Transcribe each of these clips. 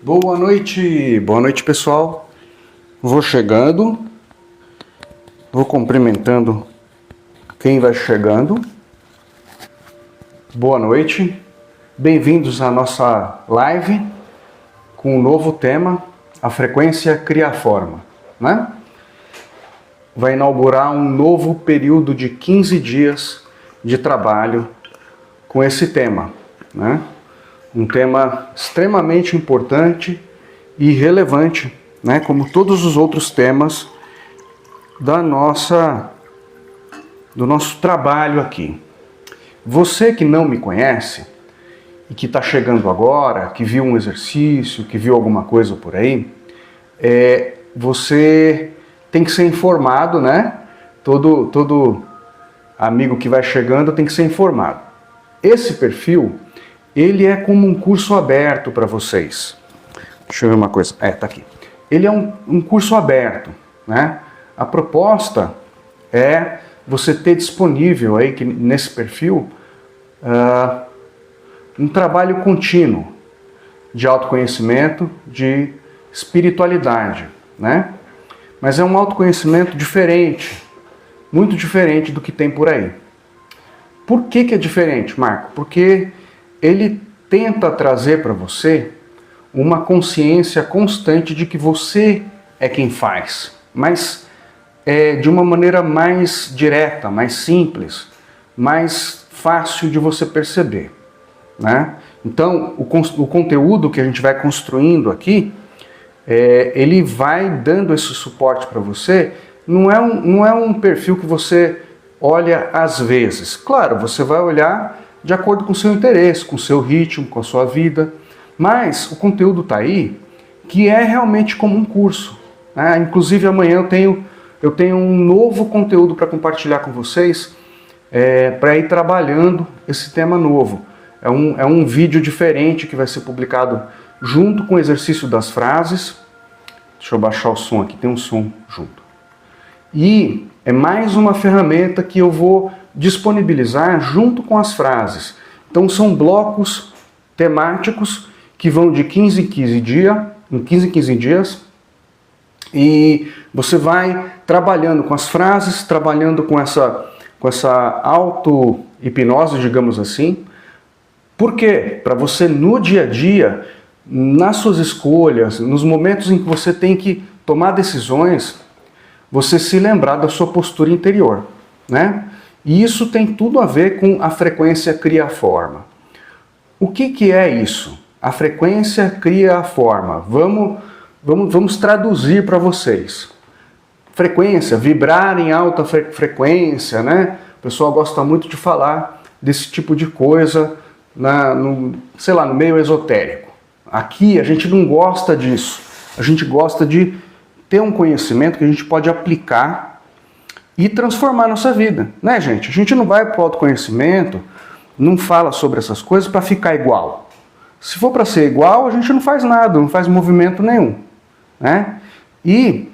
Boa noite pessoal. Vou chegando, vou cumprimentando quem vai chegando. Boa noite, bem-vindos à nossa live com um novo tema, a frequência cria a forma, né? Vai inaugurar um novo período de 15 dias de trabalho com esse tema, né? Um tema extremamente importante e relevante, né? Como todos os outros temas do nosso trabalho aqui. Você que não me conhece e que está chegando agora, que viu um exercício, que viu alguma coisa por aí, você tem que ser informado, né? Todo amigo que vai chegando tem que ser informado. Esse perfil, ele é como um curso aberto para vocês. Deixa eu ver uma coisa. Tá aqui. Ele é um curso aberto, né? A proposta é você ter disponível aí, nesse perfil, um trabalho contínuo de autoconhecimento, de espiritualidade, né? Mas é um autoconhecimento diferente, muito diferente do que tem por aí. Por que é diferente, Marco? Porque ele tenta trazer para você uma consciência constante de que você é quem faz, mas de uma maneira mais direta, mais simples, mais fácil de você perceber, né? Então, o conteúdo que a gente vai construindo aqui, ele vai dando esse suporte para você. Não é um perfil que você olha às vezes. Claro, você vai olhar de acordo com o seu interesse, com o seu ritmo, com a sua vida, mas o conteúdo está aí, que é realmente como um curso, né? Inclusive amanhã eu tenho um novo conteúdo para compartilhar com vocês, para ir trabalhando esse tema novo. É um vídeo diferente que vai ser publicado junto com o exercício das frases. Deixa eu baixar o som aqui, tem um som junto. E é mais uma ferramenta que eu vou disponibilizar junto com as frases. Então são blocos temáticos que vão de 15 em 15 dias, e você vai trabalhando com as frases, trabalhando com essa auto-hipnose, digamos assim. Por quê? Para você no dia a dia, nas suas escolhas, nos momentos em que você tem que tomar decisões, você se lembrar da sua postura interior, né? E isso tem tudo a ver com a frequência cria a forma. O que é isso? A frequência cria a forma. Vamos traduzir para vocês. Frequência, vibrar em alta frequência, né? O pessoal gosta muito de falar desse tipo de coisa no meio esotérico. Aqui a gente não gosta disso. A gente gosta de ter um conhecimento que a gente pode aplicar e transformar a nossa vida, né, gente? A gente não vai para o autoconhecimento, não fala sobre essas coisas para ficar igual. Se for para ser igual, a gente não faz nada, não faz movimento nenhum, né? E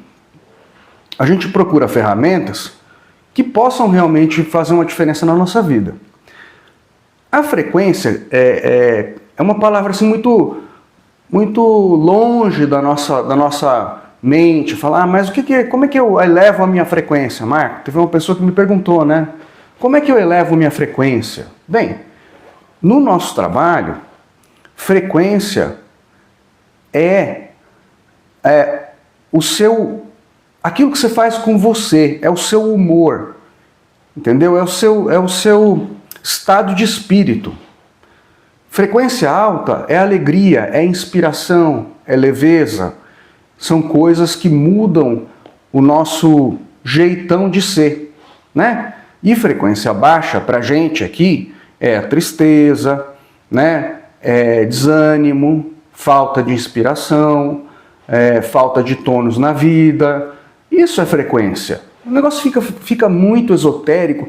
a gente procura ferramentas que possam realmente fazer uma diferença na nossa vida. A frequência é uma palavra assim muito longe da nossa mente. Falar, mas como é que eu elevo a minha frequência, Marco? Teve uma pessoa que me perguntou, né? Como é que eu elevo minha frequência? Bem, no nosso trabalho, frequência é aquilo que você faz com você, é o seu humor, entendeu? É o seu estado de espírito. Frequência alta é alegria, é inspiração, é leveza. São coisas que mudam o nosso jeitão de ser, né? E frequência baixa, pra gente aqui, é a tristeza, né? É desânimo, falta de inspiração, falta de tônus na vida. Isso é frequência. O negócio fica muito esotérico.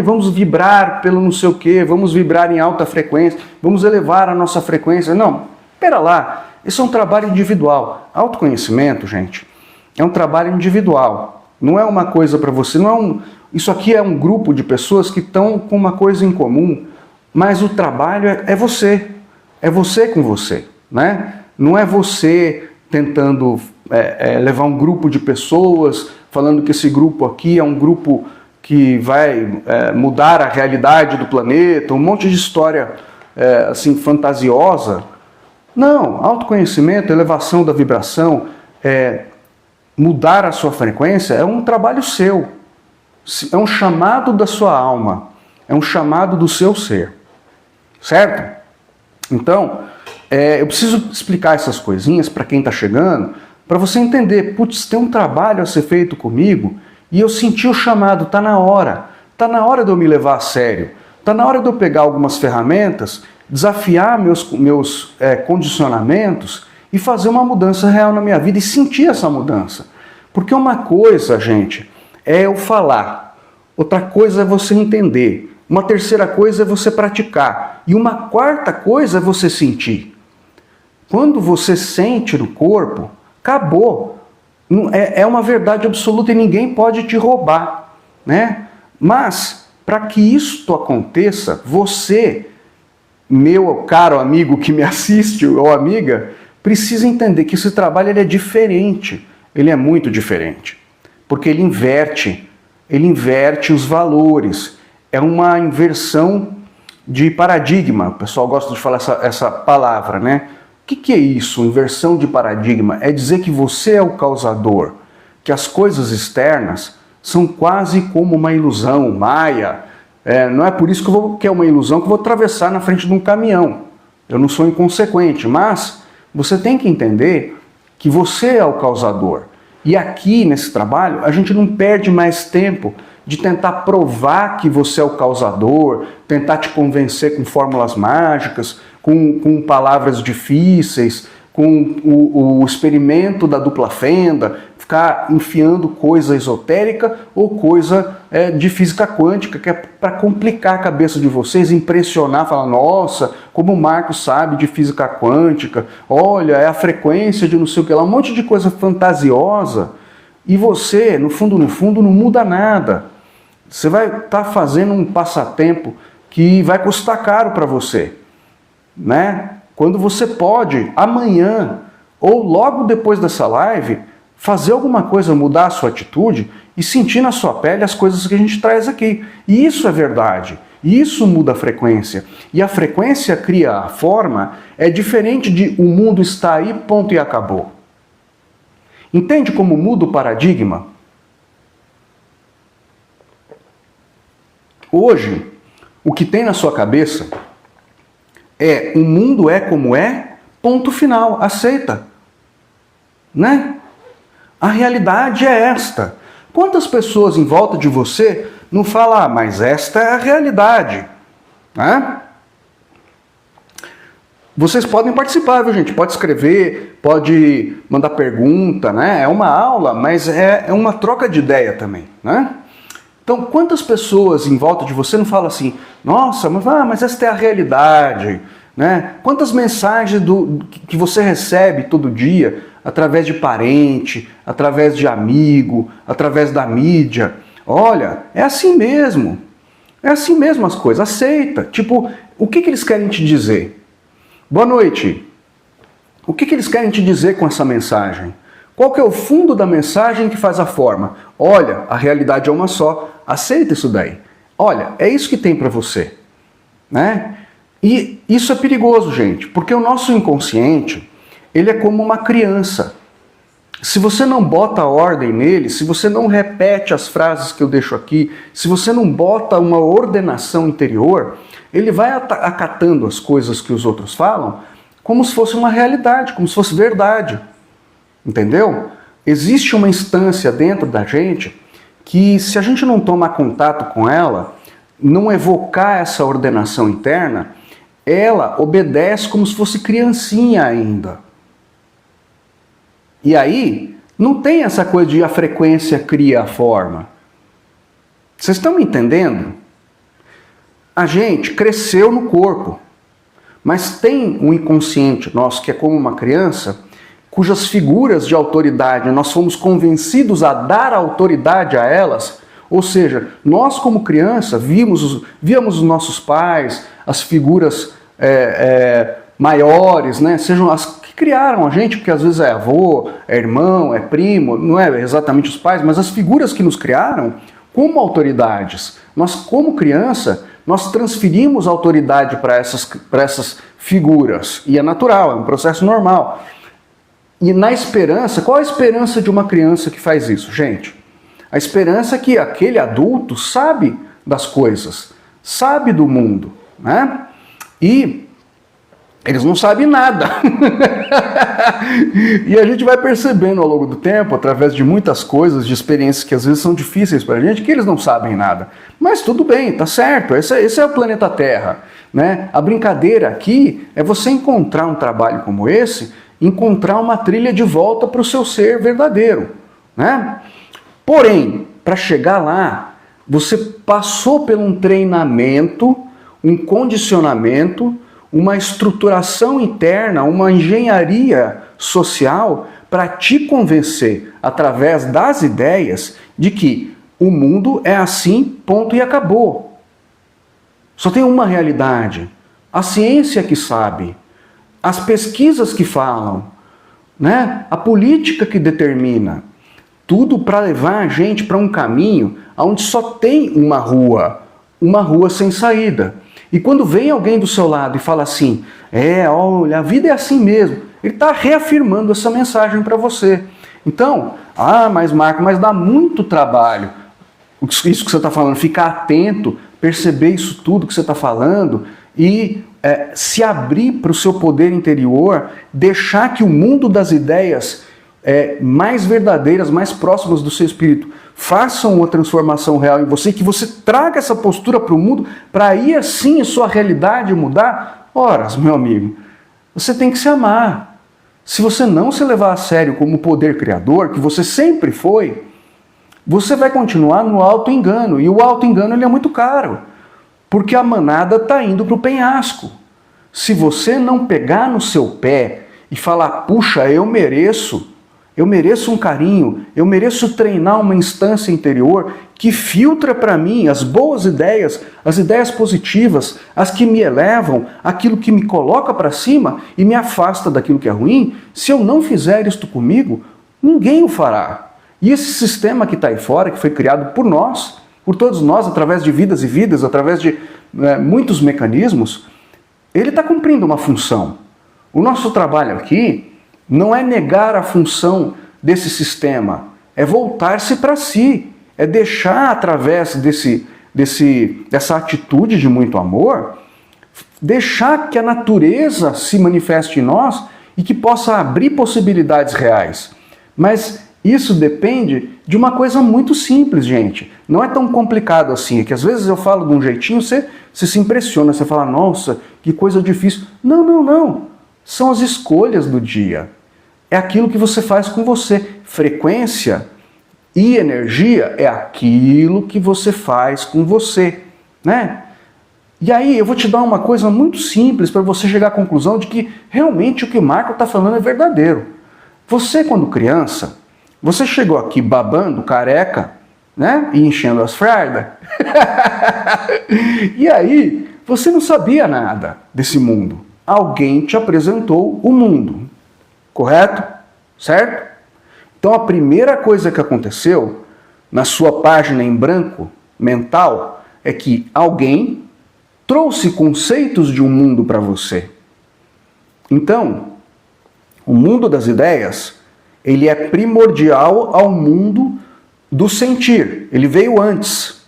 Vamos vibrar pelo não sei o quê, vamos vibrar em alta frequência, vamos elevar a nossa frequência. Não, pera lá. Isso é um trabalho individual. Autoconhecimento, gente, é um trabalho individual. Não é uma coisa para você. Isso aqui é um grupo de pessoas que estão com uma coisa em comum, mas o trabalho é você. É você com você, né? Não é você tentando levar um grupo de pessoas, falando que esse grupo aqui é um grupo que vai mudar a realidade do planeta, um monte de história assim fantasiosa. Não, autoconhecimento, elevação da vibração, mudar a sua frequência é um trabalho seu, é um chamado da sua alma, é um chamado do seu ser, certo? Então, eu preciso explicar essas coisinhas para quem está chegando, para você entender, putz, tem um trabalho a ser feito comigo e eu senti o chamado, está na hora de eu me levar a sério, está na hora de eu pegar algumas ferramentas, desafiar meus condicionamentos e fazer uma mudança real na minha vida e sentir essa mudança. Porque uma coisa, gente, é eu falar, outra coisa é você entender, uma terceira coisa é você praticar e uma quarta coisa é você sentir. Quando você sente no corpo, acabou. É uma verdade absoluta e ninguém pode te roubar, né? Mas, para que isto aconteça, você, meu caro amigo que me assiste ou amiga, precisa entender que esse trabalho ele é diferente. Ele é muito diferente. Porque ele inverte os valores. É uma inversão de paradigma. O pessoal gosta de falar essa palavra, né? O que é isso, inversão de paradigma? É dizer que você é o causador, que as coisas externas são quase como uma ilusão, maia. Não é por isso que é uma ilusão que eu vou atravessar na frente de um caminhão. Eu não sou inconsequente, mas você tem que entender que você é o causador. E aqui, nesse trabalho, a gente não perde mais tempo de tentar provar que você é o causador, tentar te convencer com fórmulas mágicas, com palavras difíceis, com o experimento da dupla fenda, ficar enfiando coisa esotérica ou coisa de física quântica, que é para complicar a cabeça de vocês, impressionar, falar, nossa, como o Marcos sabe de física quântica, olha, é a frequência de não sei o que lá, um monte de coisa fantasiosa, e você, no fundo, não muda nada. Você vai estar fazendo um passatempo que vai custar caro para você, né? Quando você pode, amanhã, ou logo depois dessa live, fazer alguma coisa, mudar a sua atitude e sentir na sua pele as coisas que a gente traz aqui. E isso é verdade. Isso muda a frequência. E a frequência cria a forma, é diferente de o mundo está aí, ponto e acabou. Entende como muda o paradigma? Hoje, o que tem na sua cabeça o mundo é como é, ponto final, aceita. Né? A realidade é esta. Quantas pessoas em volta de você não falam, mas esta é a realidade? Né? Vocês podem participar, viu, gente? Pode escrever, pode mandar pergunta, né? É uma aula, mas é uma troca de ideia também, né? Então, quantas pessoas em volta de você não falam assim, nossa, mas esta é a realidade, né? Quantas mensagens que você recebe todo dia, através de parente, através de amigo, através da mídia, olha, é assim mesmo as coisas, aceita. Tipo, o que eles querem te dizer? Boa noite. O que eles querem te dizer com essa mensagem? Qual que é o fundo da mensagem que faz a forma? Olha, a realidade é uma só, aceita isso daí. Olha, é isso que tem para você. Né? E isso é perigoso, gente, porque o nosso inconsciente, ele é como uma criança. Se você não bota ordem nele, se você não repete as frases que eu deixo aqui, se você não bota uma ordenação interior, ele vai acatando as coisas que os outros falam como se fosse uma realidade, como se fosse verdade. Entendeu? Existe uma instância dentro da gente que, se a gente não tomar contato com ela, não evocar essa ordenação interna, ela obedece como se fosse criancinha ainda. E aí, não tem essa coisa de a frequência cria a forma. Vocês estão me entendendo? A gente cresceu no corpo, mas tem um inconsciente nosso que é como uma criança, cujas figuras de autoridade nós fomos convencidos a dar autoridade a elas, ou seja, nós como criança víamos os nossos pais, as figuras maiores, né? Sejam as criaram a gente, porque às vezes é avô, é irmão, é primo, não é exatamente os pais, mas as figuras que nos criaram como autoridades. Nós, como criança, nós transferimos autoridade para essas figuras, e é natural, é um processo normal. E na esperança, qual a esperança de uma criança que faz isso, gente? A esperança é que aquele adulto sabe das coisas, sabe do mundo, né? E eles não sabem nada. E a gente vai percebendo ao longo do tempo, através de muitas coisas, de experiências que às vezes são difíceis para a gente, que eles não sabem nada. Mas tudo bem, tá certo, esse é o planeta Terra, né? A brincadeira aqui é você encontrar um trabalho como esse, encontrar uma trilha de volta para o seu ser verdadeiro, né? Porém, para chegar lá, você passou por um treinamento, um condicionamento, uma estruturação interna, uma engenharia social para te convencer, através das ideias, de que o mundo é assim, ponto e acabou. Só tem uma realidade. A ciência que sabe, as pesquisas que falam, né? A política que determina. Tudo para levar a gente para um caminho onde só tem uma rua sem saída. E quando vem alguém do seu lado e fala assim, olha, a vida é assim mesmo, ele está reafirmando essa mensagem para você. Então, mas Marco, mas dá muito trabalho. Isso que você está falando, ficar atento, perceber isso tudo que você está falando e se abrir para o seu poder interior, deixar que o mundo das ideias mais verdadeiras, mais próximas do seu espírito, façam uma transformação real em você, que você traga essa postura para o mundo, para aí assim a sua realidade mudar. Ora, meu amigo, você tem que se amar. Se você não se levar a sério como poder criador, que você sempre foi, você vai continuar no auto-engano. E o auto-engano ele é muito caro, porque a manada está indo para o penhasco. Se você não pegar no seu pé e falar, puxa, eu mereço um carinho, eu mereço treinar uma instância interior que filtra para mim as boas ideias, as ideias positivas, as que me elevam, aquilo que me coloca para cima e me afasta daquilo que é ruim. Se eu não fizer isto comigo, ninguém o fará. E esse sistema que está aí fora, que foi criado por nós, por todos nós, através de vidas e vidas, através de muitos mecanismos, ele está cumprindo uma função. O nosso trabalho aqui não é negar a função desse sistema, é voltar-se para si, é deixar através dessa atitude de muito amor, deixar que a natureza se manifeste em nós e que possa abrir possibilidades reais. Mas isso depende de uma coisa muito simples, gente. Não é tão complicado assim, é que às vezes eu falo de um jeitinho, você se impressiona, você fala, nossa, que coisa difícil. Não. São as escolhas do dia. É aquilo que você faz com você. Frequência e energia é aquilo que você faz com você, né? E aí eu vou te dar uma coisa muito simples para você chegar à conclusão de que realmente o que o Marco está falando é verdadeiro. Você, quando criança, você chegou aqui babando, careca, né? E enchendo as fraldas. E aí, você não sabia nada desse mundo. Alguém te apresentou o mundo. Correto? Certo? Então a primeira coisa que aconteceu na sua página em branco mental é que alguém trouxe conceitos de um mundo para você. Então, o mundo das ideias, ele é primordial ao mundo do sentir. Ele veio antes.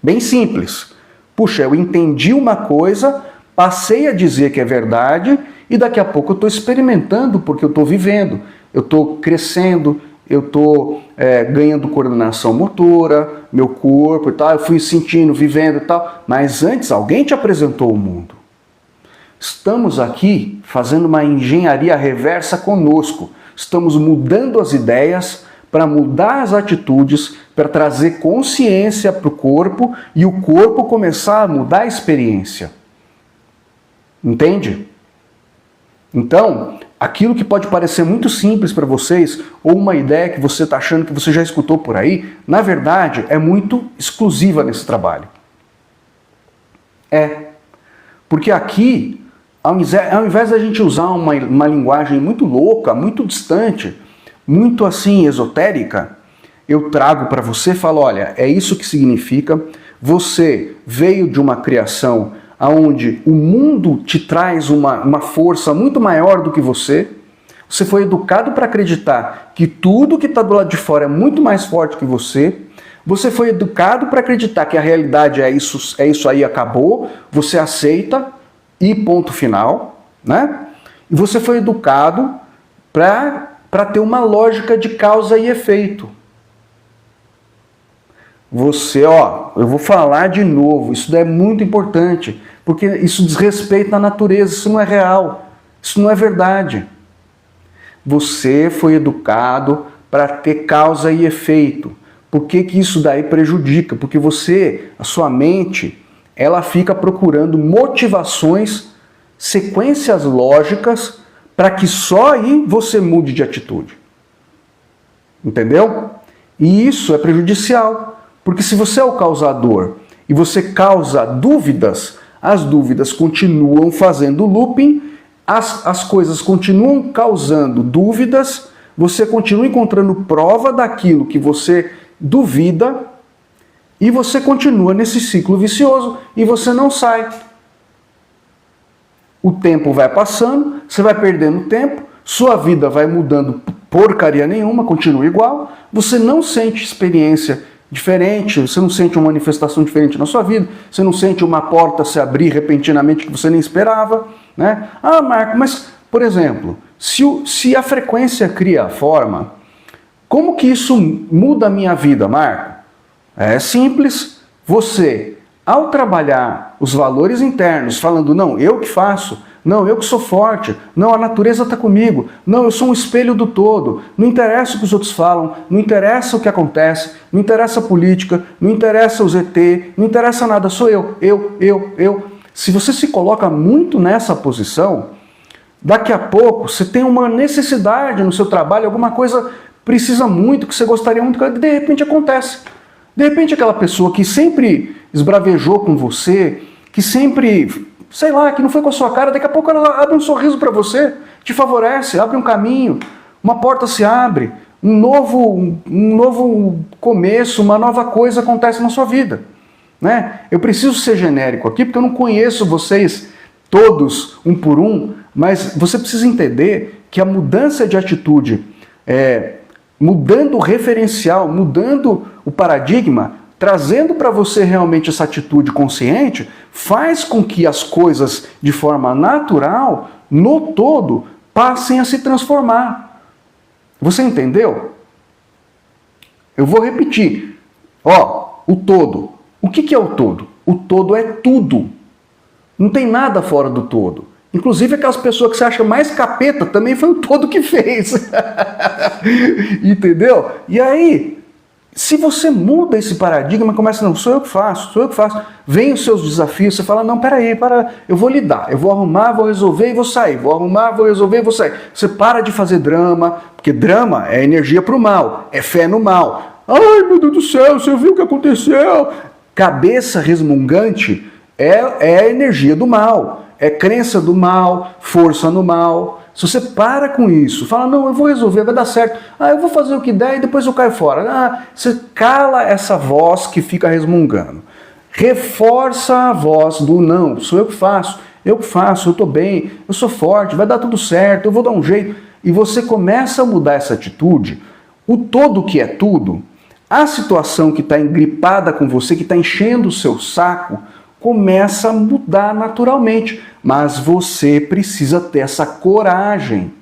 Bem simples. Puxa, eu entendi uma coisa, passei a dizer que é verdade e daqui a pouco eu estou experimentando porque eu estou vivendo. Eu estou crescendo, eu estou ganhando coordenação motora, meu corpo e tal, eu fui sentindo, vivendo e tal. Mas antes alguém te apresentou o mundo. Estamos aqui fazendo uma engenharia reversa conosco. Estamos mudando as ideias para mudar as atitudes, para trazer consciência para o corpo e o corpo começar a mudar a experiência. Entende? Então, aquilo que pode parecer muito simples para vocês, ou uma ideia que você está achando que você já escutou por aí, na verdade é muito exclusiva nesse trabalho. Porque aqui ao invés da gente usar uma linguagem muito louca, muito distante, muito assim esotérica, eu trago para você e falo, olha, é isso que significa, você veio de uma criação onde o mundo te traz uma força muito maior do que você foi educado para acreditar que tudo que está do lado de fora é muito mais forte que você foi educado para acreditar que a realidade é isso aí, acabou, você aceita e ponto final, né? E você foi educado para ter uma lógica de causa e efeito. Você, eu vou falar de novo, isso é muito importante, porque isso desrespeita a natureza, isso não é real, isso não é verdade. Você foi educado para ter causa e efeito. Por que isso daí prejudica? Porque a sua mente, ela fica procurando motivações, sequências lógicas, para que só aí você mude de atitude. Entendeu? E isso é prejudicial. Porque se você é o causador e você causa dúvidas, as dúvidas continuam fazendo looping, as coisas continuam causando dúvidas, você continua encontrando prova daquilo que você duvida e você continua nesse ciclo vicioso e você não sai. O tempo vai passando, você vai perdendo tempo, sua vida vai mudando porcaria nenhuma, continua igual, você não sente experiência diferente, você não sente uma manifestação diferente na sua vida, você não sente uma porta se abrir repentinamente que você nem esperava, né? Ah, Marco, mas, por exemplo, se a frequência cria a forma, como que isso muda a minha vida, Marco? É simples, você, ao trabalhar os valores internos, falando, não, eu que faço, não, eu que sou forte, não, a natureza está comigo, não, eu sou um espelho do todo, não interessa o que os outros falam, não interessa o que acontece, não interessa a política, não interessa o ZT, não interessa nada, sou eu. Se você se coloca muito nessa posição, daqui a pouco você tem uma necessidade no seu trabalho, alguma coisa precisa muito, que você gostaria muito, que de repente acontece. De repente aquela pessoa que sempre esbravejou com você, que sempre, sei lá, que não foi com a sua cara, daqui a pouco ela abre um sorriso para você, te favorece, abre um caminho, uma porta se abre, um novo começo, uma nova coisa acontece na sua vida. Né? Eu preciso ser genérico aqui, porque eu não conheço vocês todos, um por um, mas você precisa entender que a mudança de atitude, mudando o referencial, mudando o paradigma, trazendo para você realmente essa atitude consciente, faz com que as coisas de forma natural, no todo, passem a se transformar. Você entendeu? Eu vou repetir. O todo. O que é o todo? O todo é tudo. Não tem nada fora do todo. Inclusive aquelas pessoas que você acha mais capeta, também foi o todo que fez. Entendeu? E aí, se você muda esse paradigma, começa, não, sou eu que faço, vem os seus desafios, você fala, não, peraí, eu vou lidar, eu vou arrumar, vou resolver e vou sair, vou arrumar, vou resolver e vou sair. Você para de fazer drama, porque drama é energia para o mal, é fé no mal. Ai, meu Deus do céu, você viu o que aconteceu? Cabeça resmungante é a energia do mal, é crença do mal, força no mal. Se você para com isso, fala, não, eu vou resolver, vai dar certo, eu vou fazer o que der e depois eu caio fora. Você cala essa voz que fica resmungando. Reforça a voz do não, sou eu que faço, eu estou bem, eu sou forte, vai dar tudo certo, eu vou dar um jeito. E você começa a mudar essa atitude, o todo que é tudo, a situação que está engripada com você, que está enchendo o seu saco, começa a mudar naturalmente. Mas você precisa ter essa coragem.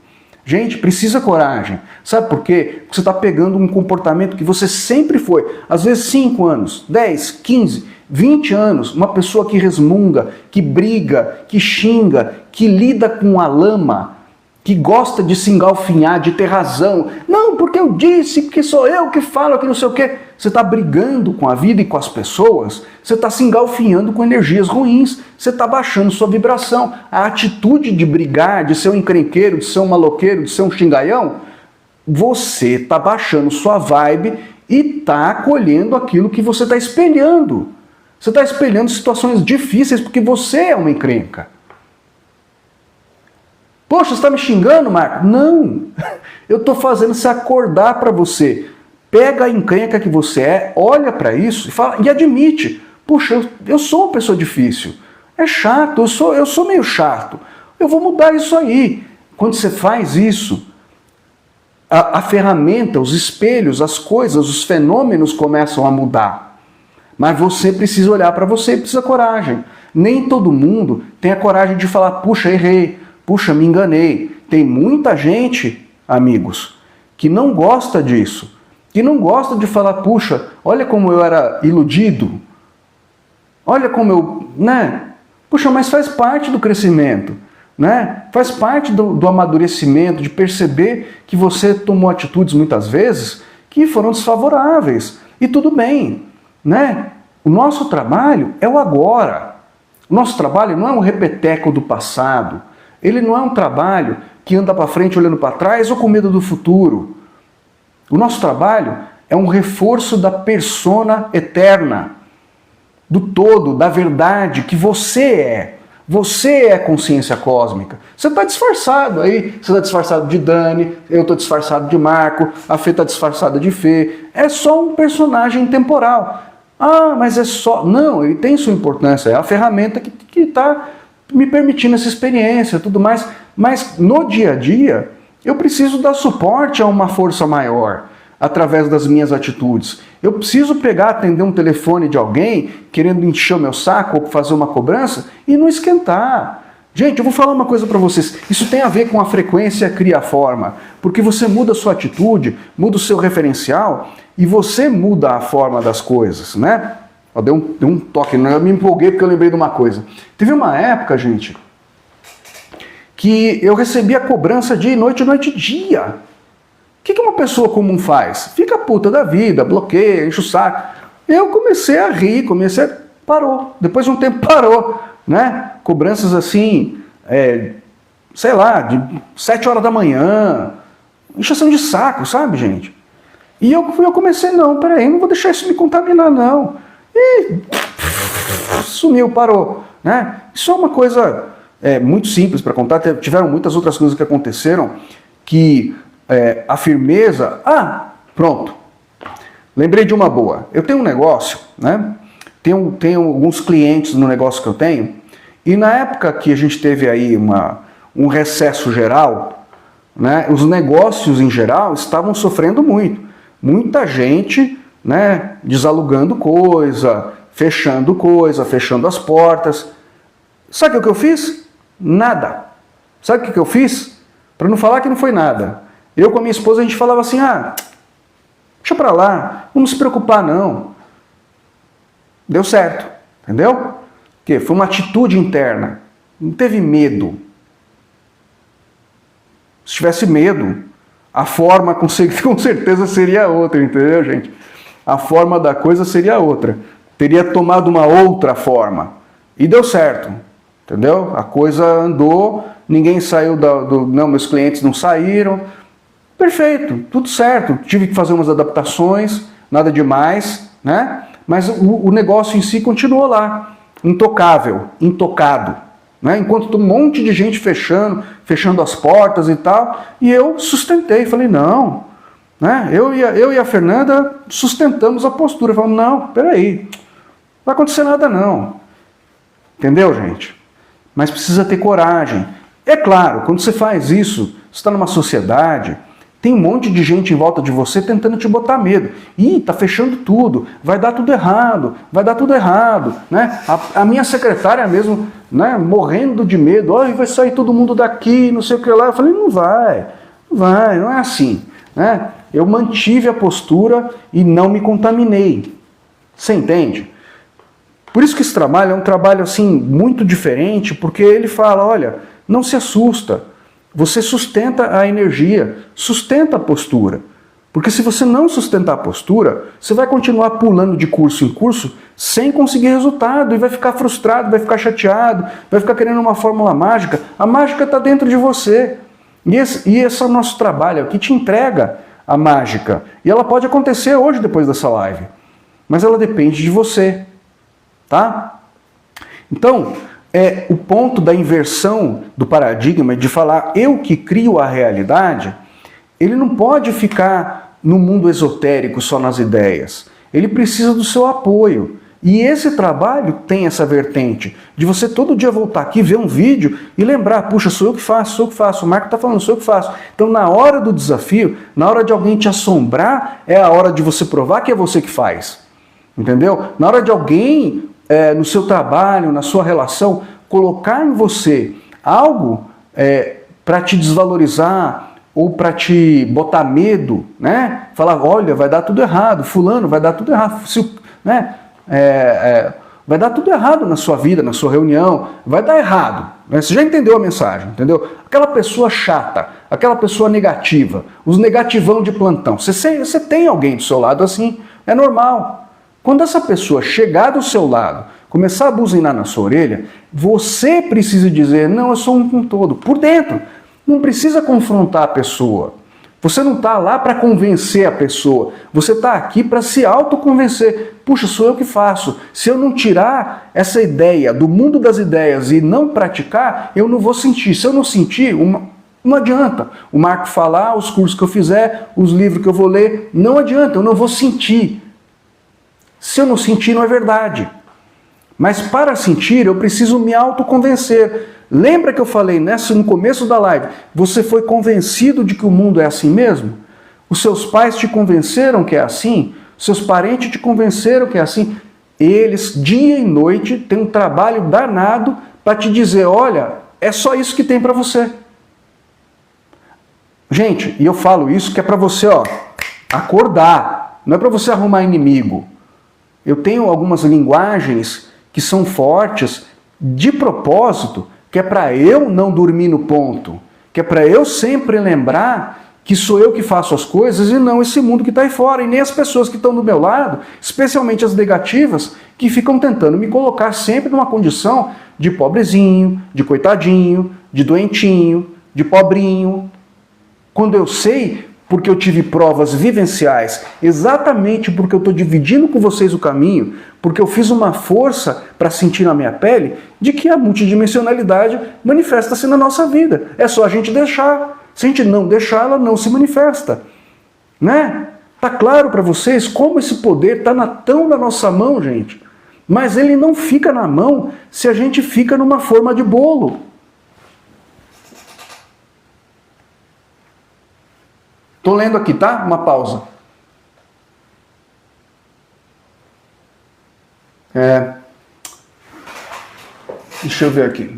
Gente, precisa coragem. Sabe por quê? Porque você está pegando um comportamento que você sempre foi. Às vezes 5 anos, 10, 15, 20 anos. Uma pessoa que resmunga, que briga, que xinga, que lida com a lama, que gosta de se engalfinhar, de ter razão. Não, porque eu disse, porque sou eu que falo, que não sei o quê. Você está brigando com a vida e com as pessoas, você está se engalfinhando com energias ruins, você está baixando sua vibração. A atitude de brigar, de ser um encrenqueiro, de ser um maloqueiro, de ser um xingaião, você está baixando sua vibe e está acolhendo aquilo que você está espelhando. Você está espelhando situações difíceis porque você é uma encrenca. Poxa, você está me xingando, Marco? Não, eu estou fazendo você acordar para você. Pega a encrenca que você é, olha para isso e, fala, e admite. Puxa, eu sou uma pessoa difícil. É chato, eu sou meio chato. Eu vou mudar isso aí. Quando você faz isso, a ferramenta, os espelhos, as coisas, os fenômenos começam a mudar. Mas você precisa olhar para você, precisa coragem. Nem todo mundo tem a coragem de falar, puxa, errei, puxa, me enganei. Tem muita gente, amigos, que não gosta disso. Que não gosta de falar, puxa, olha como eu era iludido. Olha como eu, né? Puxa, mas faz parte do crescimento, né? Faz parte do amadurecimento, de perceber que você tomou atitudes muitas vezes que foram desfavoráveis. E tudo bem, né? O nosso trabalho é o agora. O nosso trabalho não é um repeteco do passado. Ele não é um trabalho que anda para frente olhando para trás ou com medo do futuro. O nosso trabalho é um reforço da persona eterna, do todo, da verdade que você é. Você é consciência cósmica. Você está disfarçado aí. Você está disfarçado de Dani, eu estou disfarçado de Marco, a Fê está disfarçada de Fê. É só um personagem temporal. Ah, mas é só... Não, ele tem sua importância. É a ferramenta que está me permitindo essa experiência e tudo mais. Mas no dia a dia, eu preciso dar suporte a uma força maior através das minhas atitudes. Eu preciso pegar, atender um telefone de alguém querendo encher o meu saco ou fazer uma cobrança e não esquentar. Gente, eu vou falar uma coisa para vocês. Isso tem a ver com a frequência cria a forma. Porque você muda a sua atitude, muda o seu referencial e você muda a forma das coisas, né? Ó, deu um toque, eu me empolguei porque eu lembrei de uma coisa. Teve uma época, gente, que eu recebia cobrança dia e noite e dia. O que uma pessoa comum faz? Fica puta da vida, bloqueia, enche o saco. Eu comecei a rir, parou. Depois de um tempo parou, né? Cobranças assim, sei lá, de 7 horas da manhã, encheção de saco, sabe, gente? E eu comecei, não, peraí, não vou deixar isso me contaminar, não. E sumiu, parou, né? Isso é uma coisa muito simples para contar, tiveram muitas outras coisas que aconteceram que... a firmeza... Ah, pronto. Lembrei de uma boa. Eu tenho um negócio, né? Tenho alguns clientes no negócio que eu tenho, e na época que a gente teve aí um recesso geral, né, os negócios em geral estavam sofrendo muito. Muita gente, né, desalugando coisa, fechando as portas. Sabe o que eu fiz? Nada. Sabe o que eu fiz? Para não falar que não foi nada. Eu com a minha esposa, a gente falava assim, deixa pra lá, não se preocupar não. Deu certo, entendeu? Porque foi uma atitude interna, não teve medo. Se tivesse medo, a forma com certeza seria outra, entendeu, gente? A forma da coisa seria outra. Teria tomado uma outra forma. E deu certo, entendeu? A coisa andou, ninguém saiu não, meus clientes não saíram. Perfeito, tudo certo. Tive que fazer umas adaptações, nada demais, né? Mas o negócio em si continuou lá, intocável, intocado, né? Enquanto um monte de gente fechando as portas e tal, e eu sustentei, falei, não, né? Eu e a Fernanda sustentamos a postura, falamos, não, peraí, não vai acontecer nada não. Entendeu, gente? Mas precisa ter coragem. É claro, quando você faz isso, você está numa sociedade... Tem um monte de gente em volta de você tentando te botar medo. Ih, tá fechando tudo, vai dar tudo errado, né? A minha secretária mesmo, né, morrendo de medo, vai sair todo mundo daqui, não sei o que lá. Eu falei, não é assim, né? Eu mantive a postura e não me contaminei. Você entende? Por isso que esse trabalho é um trabalho assim muito diferente, porque ele fala, olha, não se assusta. Você sustenta a energia, sustenta a postura. Porque se você não sustentar a postura, você vai continuar pulando de curso em curso sem conseguir resultado e vai ficar frustrado, vai ficar chateado, vai ficar querendo uma fórmula mágica. A mágica está dentro de você. E esse é o nosso trabalho, é o que te entrega a mágica. E ela pode acontecer hoje depois dessa live. Mas ela depende de você. Tá? Então, o ponto da inversão do paradigma de falar eu que crio a realidade, ele não pode ficar no mundo esotérico só nas ideias. Ele precisa do seu apoio. E esse trabalho tem essa vertente de você todo dia voltar aqui, ver um vídeo e lembrar, puxa, sou eu que faço, o Marco está falando, sou eu que faço. Então na hora do desafio, na hora de alguém te assombrar, é a hora de você provar que é você que faz. Entendeu? Na hora de alguém, no seu trabalho, na sua relação, colocar em você algo para te desvalorizar ou para te botar medo, né? Falar, olha, vai dar tudo errado, fulano, vai dar tudo errado, né? Vai dar tudo errado na sua vida, na sua reunião, vai dar errado. Né? Você já entendeu a mensagem, entendeu? Aquela pessoa chata, aquela pessoa negativa, os negativão de plantão. Você tem alguém do seu lado assim, é normal. Quando essa pessoa chegar do seu lado, começar a buzinar na sua orelha, você precisa dizer, não, eu sou um com todo, por dentro. Não precisa confrontar a pessoa. Você não está lá para convencer a pessoa. Você está aqui para se autoconvencer. Puxa, sou eu que faço. Se eu não tirar essa ideia do mundo das ideias e não praticar, eu não vou sentir. Se eu não sentir, não adianta. O Marco falar, os cursos que eu fizer, os livros que eu vou ler, não adianta, eu não vou sentir. Se eu não sentir, não é verdade. Mas para sentir, eu preciso me autoconvencer. Lembra que eu falei no começo da live? Você foi convencido de que o mundo é assim mesmo? Os seus pais te convenceram que é assim? Os seus parentes te convenceram que é assim? Eles, dia e noite, têm um trabalho danado para te dizer, olha, é só isso que tem para você. Gente, e eu falo isso que é para você, acordar. Não é para você arrumar inimigo. Eu tenho algumas linguagens que são fortes de propósito, que é para eu não dormir no ponto, que é para eu sempre lembrar que sou eu que faço as coisas e não esse mundo que está aí fora, e nem as pessoas que estão do meu lado, especialmente as negativas, que ficam tentando me colocar sempre numa condição de pobrezinho, de coitadinho, de doentinho, de pobrinho. Quando eu sei, porque eu tive provas vivenciais, exatamente porque eu estou dividindo com vocês o caminho, porque eu fiz uma força para sentir na minha pele de que a multidimensionalidade manifesta-se na nossa vida. É só a gente deixar. Se a gente não deixar, ela não se manifesta. Né? Tá claro para vocês como esse poder está tão na nossa mão, gente? Mas ele não fica na mão se a gente fica numa forma de bolo. Estou lendo aqui, tá? Uma pausa. Deixa eu ver aqui.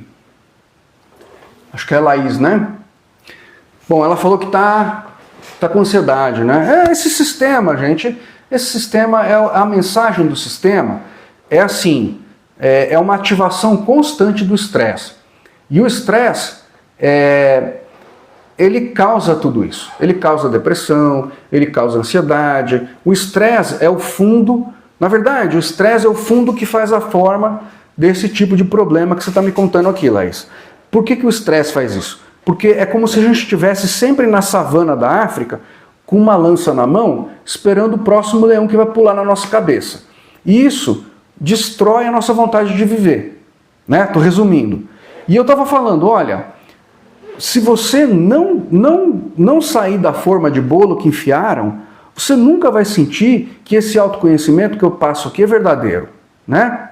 Acho que é a Laís, né? Bom, ela falou que tá com ansiedade, né? Esse sistema, gente, esse sistema, a mensagem do sistema é assim, é uma ativação constante do estresse. E o estresse ele causa tudo isso. Ele causa depressão, ele causa ansiedade. O estresse é o fundo, na verdade, o estresse é o fundo que faz a forma desse tipo de problema que você está me contando aqui, Laís. Por que o estresse faz isso? Porque é como se a gente estivesse sempre na savana da África, com uma lança na mão, esperando o próximo leão que vai pular na nossa cabeça. E isso destrói a nossa vontade de viver. Né? Estou resumindo. E eu estava falando, olha, se você não sair da forma de bolo que enfiaram, você nunca vai sentir que esse autoconhecimento que eu passo aqui é verdadeiro. Né?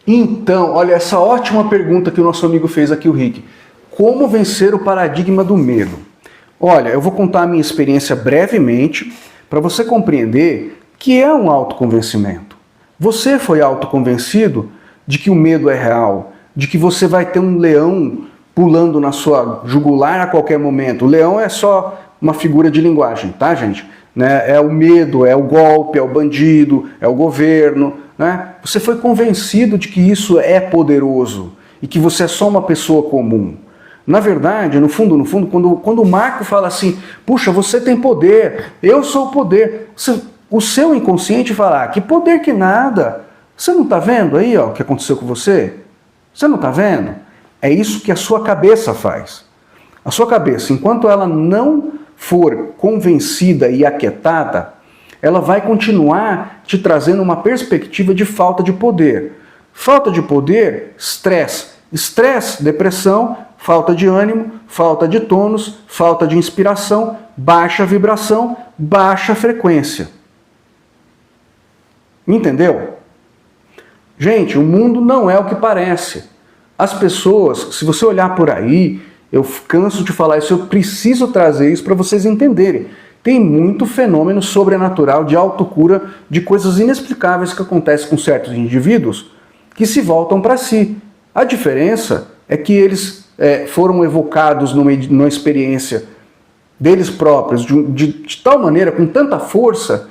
Então, olha essa ótima pergunta que o nosso amigo fez aqui, o Rick. Como vencer o paradigma do medo? Olha, eu vou contar a minha experiência brevemente para você compreender que é um autoconvencimento. Você foi autoconvencido de que o medo é real, de que você vai ter um leão pulando na sua jugular a qualquer momento. O leão é só uma figura de linguagem, tá, gente? Né? É o medo, é o golpe, é o bandido, é o governo. Né? Você foi convencido de que isso é poderoso e que você é só uma pessoa comum. Na verdade, no fundo, quando o Marco fala assim, puxa, você tem poder, eu sou o poder, o seu inconsciente fala, que poder que nada. Você não está vendo aí o que aconteceu com você? Você não está vendo? É isso que a sua cabeça faz. A sua cabeça, enquanto ela não for convencida e aquietada, ela vai continuar te trazendo uma perspectiva de falta de poder. Falta de poder, estresse. Estresse, depressão, falta de ânimo, falta de tônus, falta de inspiração, baixa vibração, baixa frequência. Entendeu? Gente, o mundo não é o que parece. As pessoas, se você olhar por aí, eu canso de falar isso, eu preciso trazer isso para vocês entenderem. Tem muito fenômeno sobrenatural de autocura, de coisas inexplicáveis que acontecem com certos indivíduos que se voltam para si. A diferença é que eles foram evocados numa experiência deles próprios, de tal maneira, com tanta força,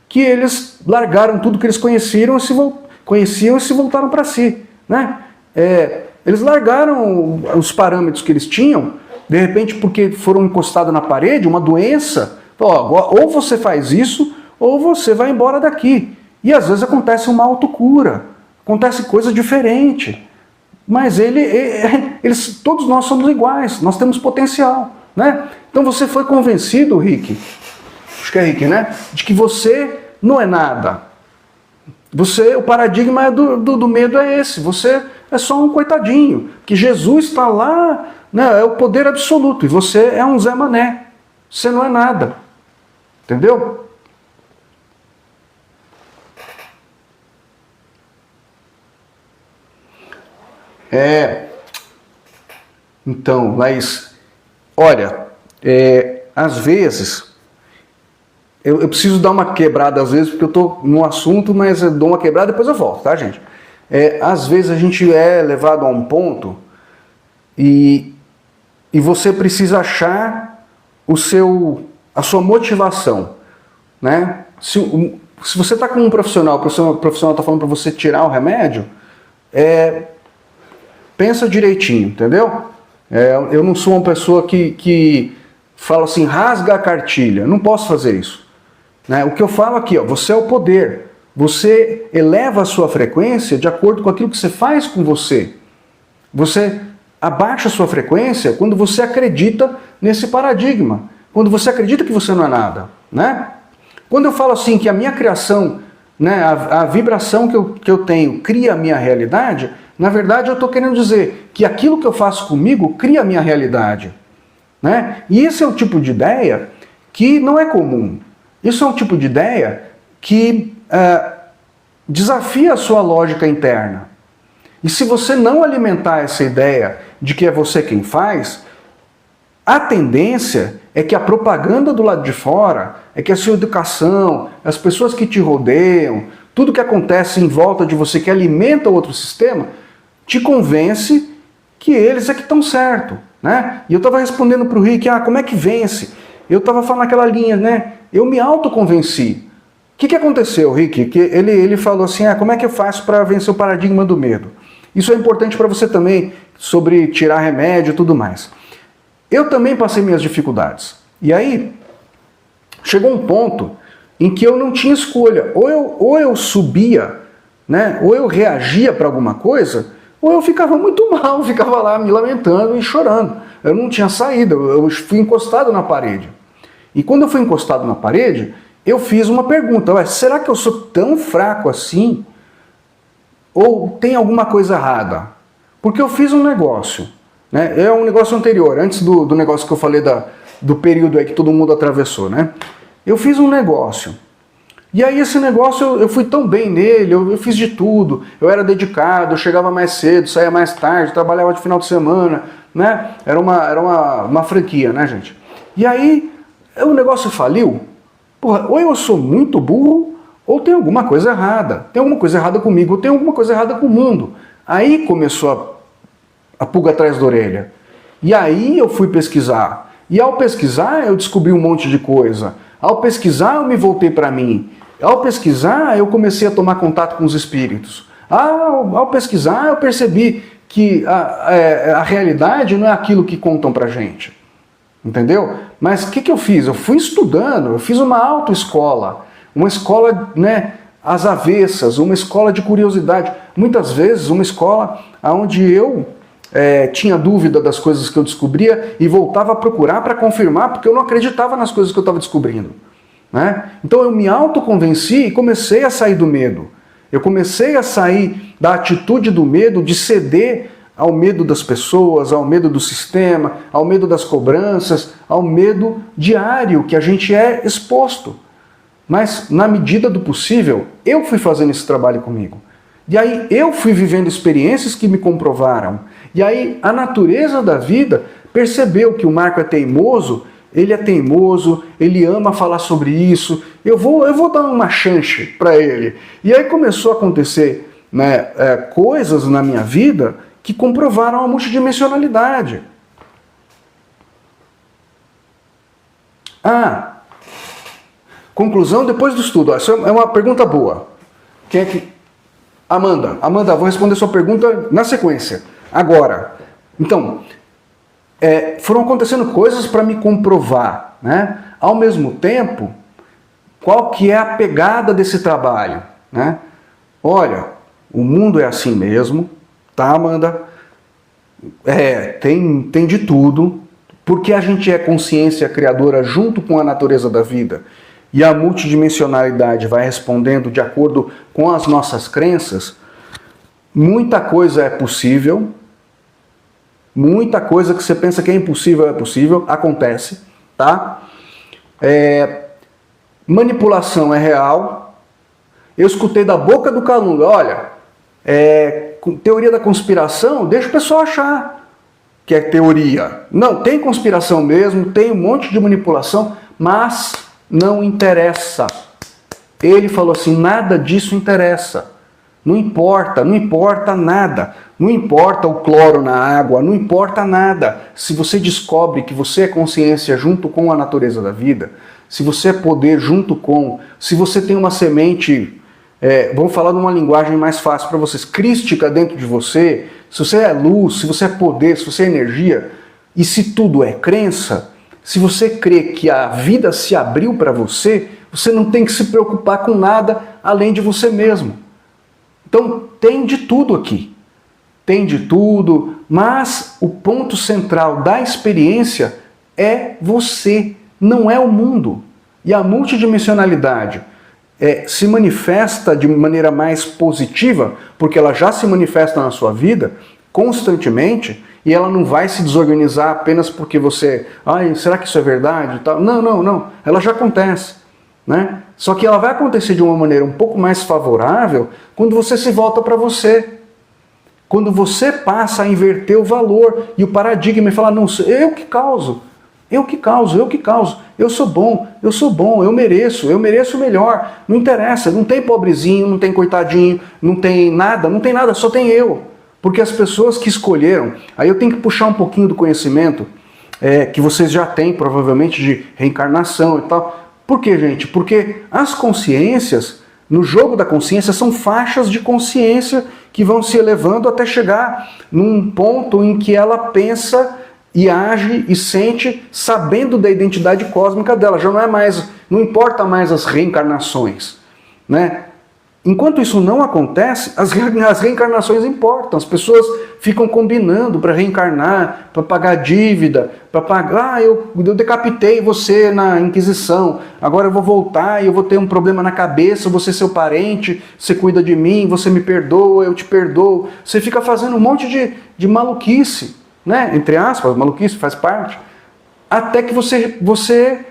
que eles largaram tudo que eles conheciam e se voltaram para si. Né? Eles largaram os parâmetros que eles tinham, de repente porque foram encostados na parede, uma doença, ou você faz isso, ou você vai embora daqui. E às vezes acontece uma autocura, acontece coisa diferente. Mas todos nós somos iguais, nós temos potencial. Né? Então você foi convencido, Rick, acho que é Rick, né? De que você não é nada. O paradigma do medo é esse, você é só um coitadinho, que Jesus está lá, né, é o poder absoluto, e você é um Zé Mané, você não é nada. Entendeu? Então, Laís, olha, às vezes, eu preciso dar uma quebrada às vezes, porque eu estou no assunto, mas eu dou uma quebrada e depois eu volto, tá, gente? Às vezes a gente é levado a um ponto e você precisa achar a sua motivação, né? Se você está com um profissional, o profissional está falando para você tirar o remédio, pensa direitinho, entendeu? Eu não sou uma pessoa que fala assim, rasga a cartilha, não posso fazer isso. Né? O que eu falo aqui, você é o poder, você eleva a sua frequência de acordo com aquilo que você faz com você. Você abaixa a sua frequência quando você acredita nesse paradigma, quando você acredita que você não é nada. Né? Quando eu falo assim que a minha criação, né, a vibração que eu tenho cria a minha realidade, na verdade eu estou querendo dizer que aquilo que eu faço comigo cria a minha realidade. Né? E esse é o tipo de ideia que não é comum. Isso é um tipo de ideia que desafia a sua lógica interna. E se você não alimentar essa ideia de que é você quem faz, a tendência é que a propaganda do lado de fora, é que a sua educação, as pessoas que te rodeiam, tudo que acontece em volta de você que alimenta o outro sistema, te convence que eles é que estão certo. Né? E eu estava respondendo para o Rick, como é que vence? Eu estava falando naquela linha, né? Eu me autoconvenci. O que aconteceu, Rick? Que ele falou assim, como é que eu faço para vencer o paradigma do medo? Isso é importante para você também, sobre tirar remédio e tudo mais. Eu também passei minhas dificuldades. E aí, chegou um ponto em que eu não tinha escolha. Ou eu subia, né? Ou eu reagia para alguma coisa, ou eu ficava muito mal, ficava lá me lamentando e chorando. Eu não tinha saída, eu fui encostado na parede. E quando eu fui encostado na parede, eu fiz uma pergunta, será que eu sou tão fraco assim? Ou tem alguma coisa errada? Porque eu fiz um negócio, né? É um negócio anterior, antes do negócio que eu falei do período aí que todo mundo atravessou, né? Eu fiz um negócio. E aí esse negócio, eu fui tão bem nele, eu fiz de tudo, eu era dedicado, eu chegava mais cedo, saía mais tarde, trabalhava de final de semana, né? Era uma franquia, né, gente? E aí, o negócio faliu. Porra, ou eu sou muito burro, ou tem alguma coisa errada. Tem alguma coisa errada comigo, ou tem alguma coisa errada com o mundo. Aí começou a pulga atrás da orelha. E aí eu fui pesquisar. E ao pesquisar, eu descobri um monte de coisa. Ao pesquisar, eu me voltei para mim. Ao pesquisar, eu comecei a tomar contato com os espíritos. Ao pesquisar, eu percebi que a realidade não é aquilo que contam pra gente. Entendeu? Mas o que eu fiz? Eu fui estudando, eu fiz uma autoescola. Uma escola, né, às avessas, uma escola de curiosidade. Muitas vezes, uma escola onde eu tinha dúvida das coisas que eu descobria e voltava a procurar para confirmar, porque eu não acreditava nas coisas que eu estava descobrindo. né? Então eu me autoconvenci e comecei a sair do medo. Eu comecei a sair da atitude do medo, de ceder ao medo das pessoas, ao medo do sistema, ao medo das cobranças, ao medo diário que a gente é exposto. Mas, na medida do possível, eu fui fazendo esse trabalho comigo. E aí eu fui vivendo experiências que me comprovaram. E aí a natureza da vida percebeu que o Marco é teimoso, ele ama falar sobre isso, eu vou dar uma chance para ele. E aí começou a acontecer, né, coisas na minha vida que comprovaram a multidimensionalidade. Conclusão depois do estudo. Essa é uma pergunta boa. Quem é que... Amanda, vou responder sua pergunta na sequência. Agora. Então, foram acontecendo coisas para me comprovar, né? Ao mesmo tempo, qual que é a pegada desse trabalho, né? Olha, o mundo é assim mesmo, tá, Amanda? Tem de tudo, porque a gente é consciência criadora junto com a natureza da vida, e a multidimensionalidade vai respondendo de acordo com as nossas crenças. Muita coisa é possível, muita coisa que você pensa que é possível, acontece, tá? Manipulação é real. Eu escutei da boca do Calunga, olha, teoria da conspiração, deixa o pessoal achar que é teoria. Não, tem conspiração mesmo, tem um monte de manipulação, mas não interessa. Ele falou assim, nada disso interessa. Não importa nada. Não importa o cloro na água, não importa nada. Se você descobre que você é consciência junto com a natureza da vida, se você é poder junto com... Se você tem uma semente, vamos falar numa linguagem mais fácil para vocês, crística dentro de você, se você é luz, se você é poder, se você é energia, e se tudo é crença, se você crê que a vida se abriu para você, você não tem que se preocupar com nada além de você mesmo. Então tem de tudo aqui. Tem de tudo, mas o ponto central da experiência é você, não é o mundo. E a multidimensionalidade se manifesta de maneira mais positiva, porque ela já se manifesta na sua vida constantemente, e ela não vai se desorganizar apenas porque você... será que isso é verdade? Não. Ela já acontece, né? Só que ela vai acontecer de uma maneira um pouco mais favorável quando você se volta para você. Quando você passa a inverter o valor e o paradigma e falar, não, eu que causo, eu sou bom, eu mereço o melhor. Não interessa, não tem pobrezinho, não tem coitadinho, não tem nada, só tem eu. Porque as pessoas que escolheram, aí eu tenho que puxar um pouquinho do conhecimento que vocês já têm, provavelmente, de reencarnação e tal. Por quê, gente? Porque as consciências, no jogo da consciência, são faixas de consciência que vão se elevando até chegar num ponto em que ela pensa e age e sente sabendo da identidade cósmica dela. Já não importa mais as reencarnações, né? Enquanto isso não acontece, as reencarnações importam. As pessoas ficam combinando para reencarnar, para pagar dívida, para pagar... eu decapitei você na Inquisição, agora eu vou voltar e eu vou ter um problema na cabeça, você é seu parente, você cuida de mim, você me perdoa, eu te perdoo. Você fica fazendo um monte de maluquice, né? Entre aspas, maluquice faz parte. Até que você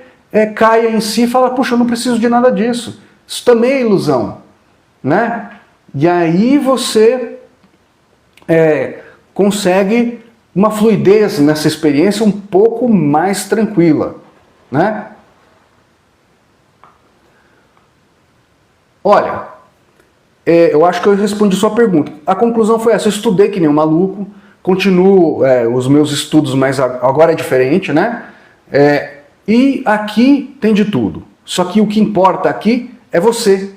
caia em si e fala, puxa, eu não preciso de nada disso. Isso também é ilusão. Né? E aí você consegue uma fluidez nessa experiência um pouco mais tranquila, né? Olha, eu acho que eu respondi sua pergunta. A conclusão foi essa: eu estudei que nem um maluco, continuo os meus estudos, mas agora é diferente, né? E aqui tem de tudo. Só que o que importa aqui é você.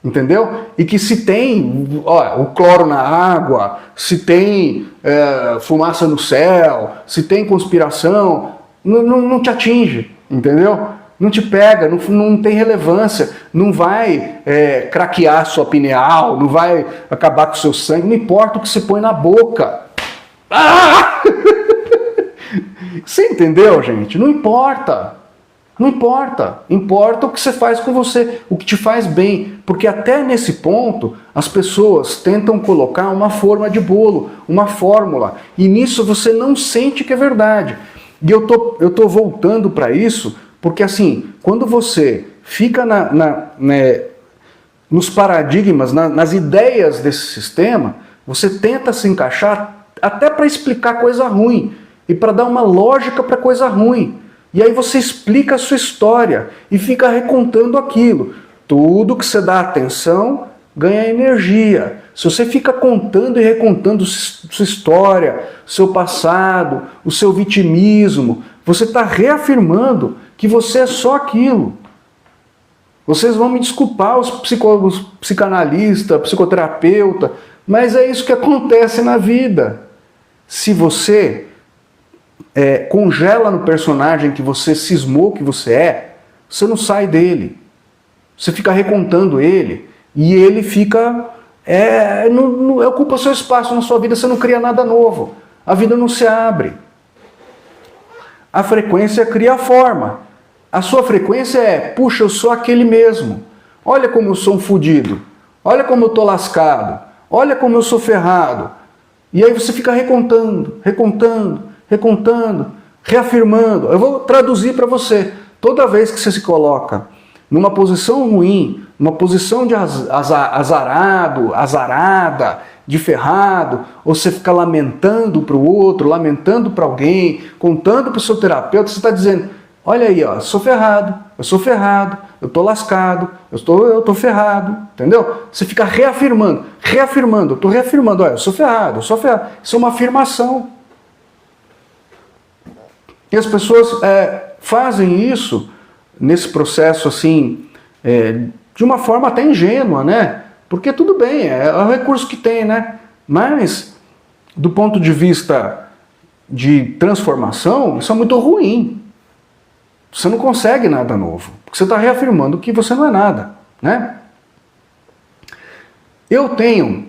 Entendeu? E que se tem o cloro na água, se tem fumaça no céu, se tem conspiração, não te atinge, entendeu? Não te pega, não tem relevância, não vai craquear sua pineal, não vai acabar com o seu sangue, não importa o que você põe na boca. Ah! Você entendeu, gente? Não importa. Não importa. Importa o que você faz com você, o que te faz bem. Porque até nesse ponto, as pessoas tentam colocar uma forma de bolo, uma fórmula. E nisso você não sente que é verdade. E eu tô voltando para isso, porque assim, quando você fica nos paradigmas, nas ideias desse sistema, você tenta se encaixar até para explicar coisa ruim e para dar uma lógica para coisa ruim. E aí você explica a sua história e fica recontando aquilo. Tudo que você dá atenção ganha energia. Se você fica contando e recontando sua história, seu passado, o seu vitimismo, você está reafirmando que você é só aquilo. Vocês vão me desculpar, os psicólogos, psicanalistas, psicoterapeuta, mas é isso que acontece na vida. Se você congela no personagem que você cismou que você não sai dele. Você fica recontando ele e ele fica... ocupa seu espaço na sua vida, você não cria nada novo. A vida não se abre. A frequência cria a forma. A sua frequência puxa, eu sou aquele mesmo. Olha como eu sou um fudido. Olha como eu tô lascado. Olha como eu sou ferrado. E aí você fica recontando, reafirmando. Eu vou traduzir para você. Toda vez que você se coloca numa posição ruim, numa posição de azarado, azarada, de ferrado, ou você fica lamentando para o outro, lamentando para alguém, contando para o seu terapeuta, você está dizendo, olha aí, ó, eu sou ferrado, eu estou lascado, eu tô ferrado, entendeu? Você fica reafirmando, eu estou reafirmando, olha, eu sou ferrado. Isso é uma afirmação. E as pessoas fazem isso nesse processo assim, de uma forma até ingênua, né? Porque tudo bem, é o recurso que tem, né? Mas, do ponto de vista de transformação, isso é muito ruim. Você não consegue nada novo, porque você está reafirmando que você não é nada, né? Eu tenho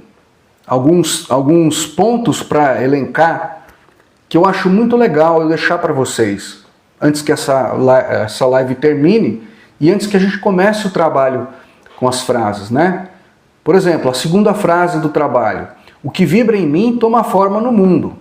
alguns pontos para elencar que eu acho muito legal eu deixar para vocês, antes que essa live termine e antes que a gente comece o trabalho com as frases, né? Por exemplo, a segunda frase do trabalho. O que vibra em mim toma forma no mundo,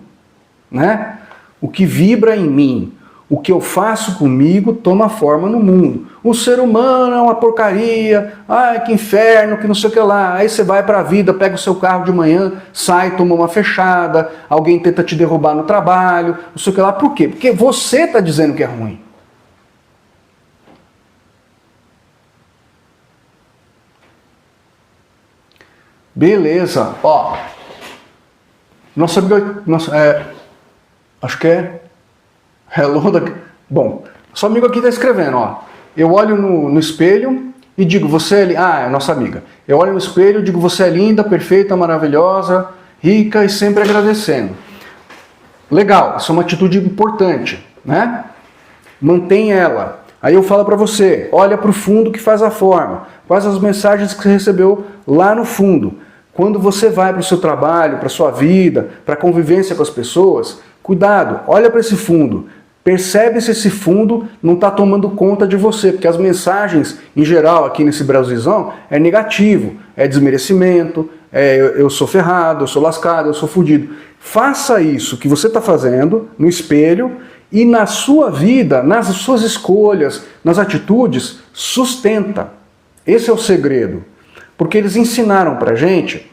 né? O que vibra em mim, o que eu faço comigo toma forma no mundo. O ser humano é uma porcaria, ai que inferno, que não sei o que lá. Aí você vai para a vida, pega o seu carro de manhã, sai, toma uma fechada, alguém tenta te derrubar no trabalho, não sei o que lá. Por quê? Porque você está dizendo que é ruim. Beleza, ó. Acho que é hello daqui. Bom, nosso amigo aqui está escrevendo, ó. Eu olho no espelho e digo, você é linda. Ah, é nossa amiga. Eu olho no espelho e digo, você é linda, perfeita, maravilhosa, rica e sempre agradecendo. Legal, isso é uma atitude importante, né? Mantém ela. Aí eu falo para você, olha para o fundo que faz a forma. Quais as mensagens que você recebeu lá no fundo. Quando você vai para o seu trabalho, para a sua vida, para a convivência com as pessoas, cuidado, olha para esse fundo. Percebe se esse fundo não está tomando conta de você, porque as mensagens, em geral, aqui nesse Brasilzão, é negativo, é desmerecimento, eu sou ferrado, eu sou lascado, eu sou fudido. Faça isso que você está fazendo no espelho e na sua vida, nas suas escolhas, nas atitudes, sustenta. Esse é o segredo. Porque eles ensinaram pra gente,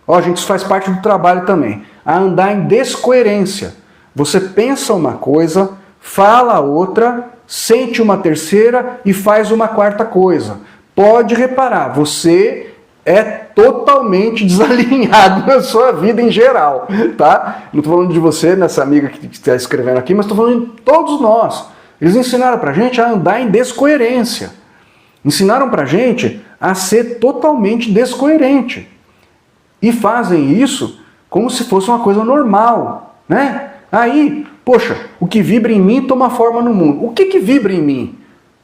ó, gente, isso faz parte do trabalho também, a andar em descoerência. Você pensa uma coisa, fala outra, sente uma terceira e faz uma quarta coisa. Pode reparar, você é totalmente desalinhado na sua vida em geral, tá? Não estou falando de você, nessa amiga que está escrevendo aqui, mas estou falando de todos nós. Eles ensinaram pra gente a andar em descoerência. Ensinaram pra gente a ser totalmente descoerente. E fazem isso como se fosse uma coisa normal, né? Aí, poxa, o que vibra em mim toma forma no mundo. O que vibra em mim?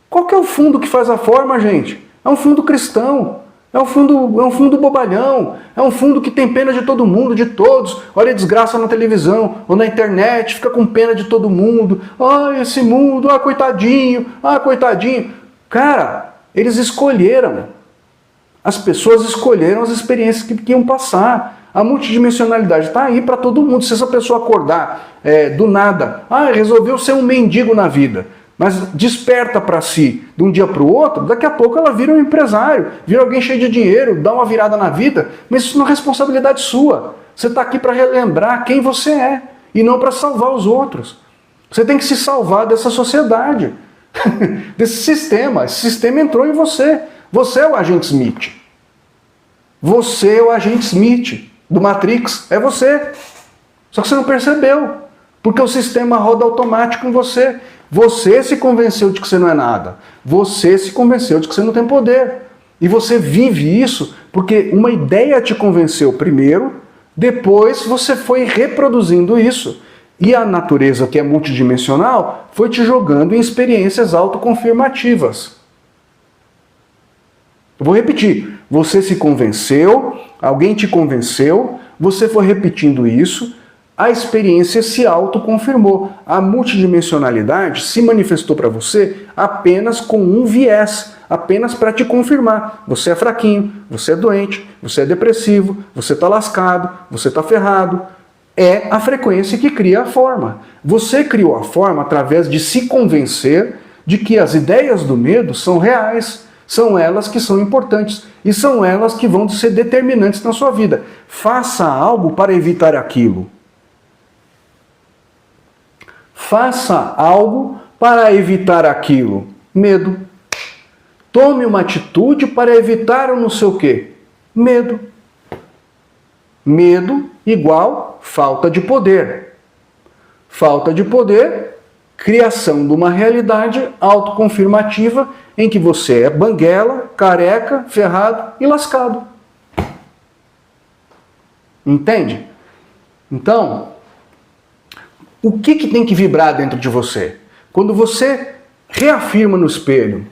Qual que é o fundo que faz a forma, gente? É um fundo cristão. É um fundo bobalhão, é um fundo que tem pena de todo mundo, de todos. Olha a desgraça na televisão ou na internet, fica com pena de todo mundo. Ah, esse mundo, ah, coitadinho, ah, coitadinho. Cara, eles escolheram. As pessoas escolheram as experiências que iam passar. A multidimensionalidade está aí para todo mundo. Se essa pessoa acordar do nada, resolveu ser um mendigo na vida, mas desperta para si de um dia para o outro, daqui a pouco ela vira um empresário, vira alguém cheio de dinheiro, dá uma virada na vida, mas isso não é responsabilidade sua. Você está aqui para relembrar quem você é e não para salvar os outros. Você tem que se salvar dessa sociedade, desse sistema. Esse sistema entrou em você. Você é o agente Smith. Você é o agente Smith do Matrix. É você. Só que você não percebeu. Porque o sistema roda automático em você. Você se convenceu de que você não é nada. Você se convenceu de que você não tem poder. E você vive isso porque uma ideia te convenceu primeiro, depois você foi reproduzindo isso. E a natureza, que é multidimensional, foi te jogando em experiências autoconfirmativas. Eu vou repetir. Você se convenceu, alguém te convenceu, você foi repetindo isso, a experiência se autoconfirmou. A multidimensionalidade se manifestou para você apenas com um viés, apenas para te confirmar. Você é fraquinho, você é doente, você é depressivo, você está lascado, você está ferrado. É a frequência que cria a forma. Você criou a forma através de se convencer de que as ideias do medo são reais. São elas que são importantes e são elas que vão ser determinantes na sua vida. Faça algo para evitar aquilo. Faça algo para evitar aquilo. Medo. Tome uma atitude para evitar o não sei o quê. Medo. Medo igual falta de poder. Falta de poder, criação de uma realidade autoconfirmativa em que você é banguela, careca, ferrado e lascado. Entende? Então, o que tem que vibrar dentro de você? Quando você reafirma no espelho,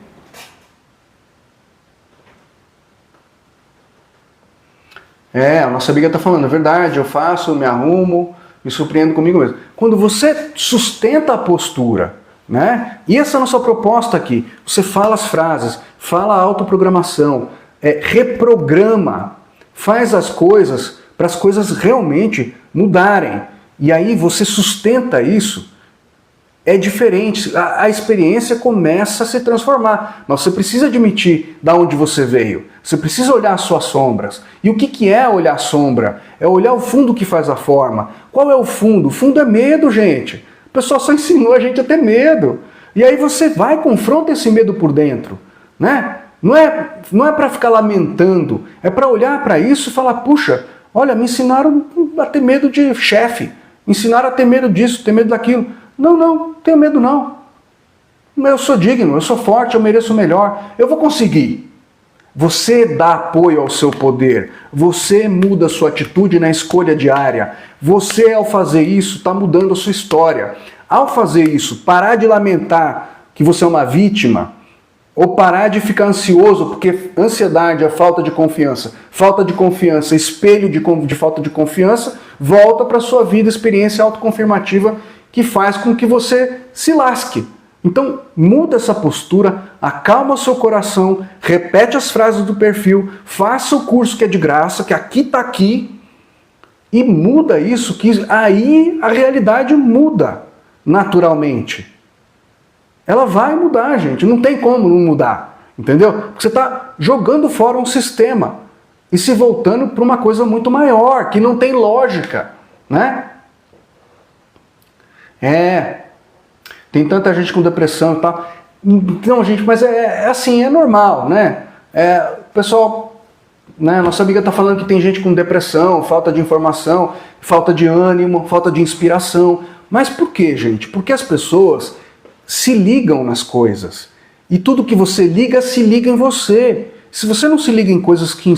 a nossa amiga está falando, é verdade, eu faço, me arrumo, me surpreendo comigo mesmo. Quando você sustenta a postura, né? E essa é a nossa proposta aqui. Você fala as frases, fala a autoprogramação, reprograma, faz as coisas para as coisas realmente mudarem. E aí você sustenta isso, é diferente. A experiência começa a se transformar. Mas você precisa admitir de onde você veio. Você precisa olhar as suas sombras. E o que é olhar a sombra? É olhar o fundo que faz a forma. Qual é o fundo? O fundo é medo, gente. O pessoal só ensinou a gente a ter medo. E aí você vai e confronta esse medo por dentro. Né? Não é para ficar lamentando. É para olhar para isso e falar, puxa, olha, me ensinaram a ter medo de chefe. Me ensinaram a ter medo disso, ter medo daquilo. Não tenho medo não. Eu sou digno, eu sou forte, eu mereço o melhor. Eu vou conseguir. Você dá apoio ao seu poder. Você muda a sua atitude na escolha diária. Você, ao fazer isso, está mudando a sua história. Ao fazer isso, parar de lamentar que você é uma vítima, ou parar de ficar ansioso, porque ansiedade é falta de confiança. Falta de confiança, espelho de falta de confiança, volta para a sua vida, experiência autoconfirmativa, que faz com que você se lasque. Então, muda essa postura, acalma o seu coração, repete as frases do perfil, faça o curso que é de graça, que aqui está aqui, e muda isso, que aí a realidade muda naturalmente. Ela vai mudar, gente, não tem como não mudar, entendeu? Porque você está jogando fora um sistema e se voltando para uma coisa muito maior, que não tem lógica, né? Tem tanta gente com depressão e tal. Não, gente, mas é assim, é normal, né? O pessoal, né, nossa amiga está falando que tem gente com depressão, falta de informação, falta de ânimo, falta de inspiração. Mas por quê, gente? Porque as pessoas se ligam nas coisas. E tudo que você liga, se liga em você. Se você não se liga em coisas que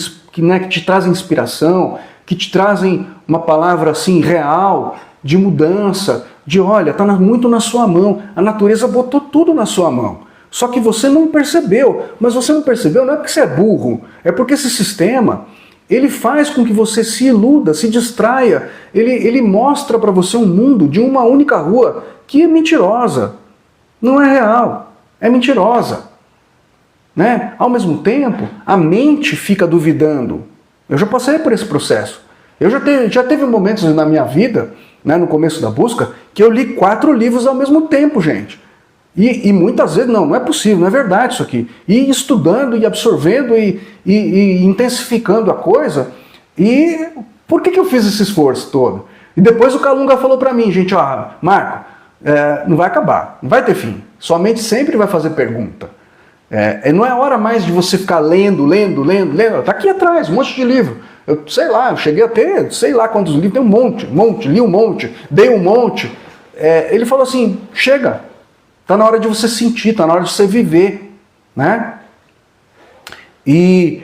te trazem inspiração, que te trazem uma palavra assim real, de mudança, de olha, está muito na sua mão. A natureza botou tudo na sua mão. Só que você não percebeu. Mas você não percebeu não é porque você é burro, é porque esse sistema, ele faz com que você se iluda, se distraia. Ele mostra para você um mundo de uma única rua que é mentirosa. Não é real, é mentirosa. Né? Ao mesmo tempo, a mente fica duvidando. Eu já passei por esse processo. Já teve momentos na minha vida, né, no começo da busca, que eu li 4 livros ao mesmo tempo, gente. E muitas vezes, não é possível, não é verdade isso aqui. E estudando, e absorvendo, e intensificando a coisa. E por que eu fiz esse esforço todo? E depois o Calunga falou para mim, gente, ó, Marco, não vai acabar, não vai ter fim. Sua mente sempre vai fazer pergunta. Não é hora mais de você ficar lendo. Tá aqui atrás, um monte de livro. Eu cheguei a ter, sei lá quantos livros, tem um monte, li um monte, dei um monte. Ele falou assim, chega, tá na hora de você sentir, tá na hora de você viver, né? E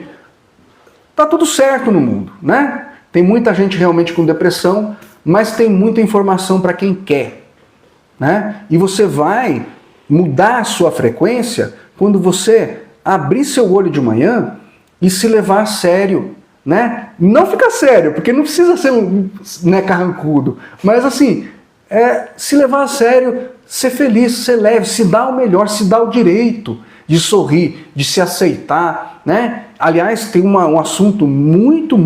tá tudo certo no mundo, né? Tem muita gente realmente com depressão, mas tem muita informação para quem quer, né? E você vai mudar a sua frequência quando você abrir seu olho de manhã e se levar a sério, né? Não ficar sério, porque não precisa ser carrancudo, mas assim, se levar a sério, ser feliz, ser leve, se dar o melhor, se dar o direito de sorrir, de se aceitar, né? Aliás, tem um assunto muito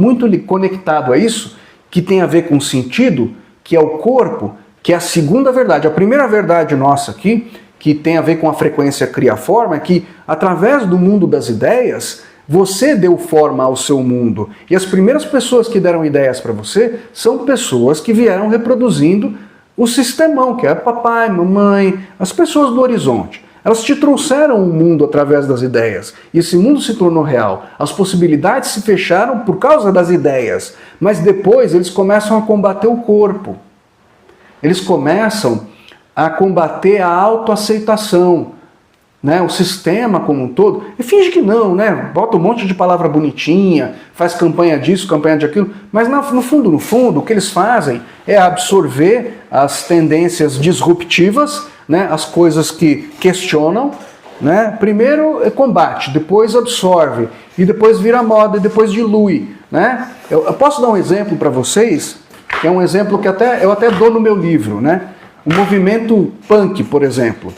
conectado a isso, que tem a ver com sentido, que é o corpo, que é a segunda verdade. A primeira verdade nossa aqui, que tem a ver com a frequência cria-forma, é que através do mundo das ideias, você deu forma ao seu mundo. E as primeiras pessoas que deram ideias para você são pessoas que vieram reproduzindo o sistemão, que é papai, mamãe, as pessoas do horizonte. Elas te trouxeram o mundo através das ideias. E esse mundo se tornou real. As possibilidades se fecharam por causa das ideias. Mas depois eles começam a combater o corpo. Eles começam a combater a autoaceitação, né? O sistema como um todo. E finge que não, né? Bota um monte de palavra bonitinha, faz campanha disso, campanha daquilo. Mas no fundo, o que eles fazem é absorver as tendências disruptivas, né? As coisas que questionam, né? Primeiro combate, depois absorve, e depois vira moda, e depois dilui, né? Eu posso dar um exemplo para vocês, que é um exemplo que eu até dou no meu livro, né? O movimento punk, por exemplo.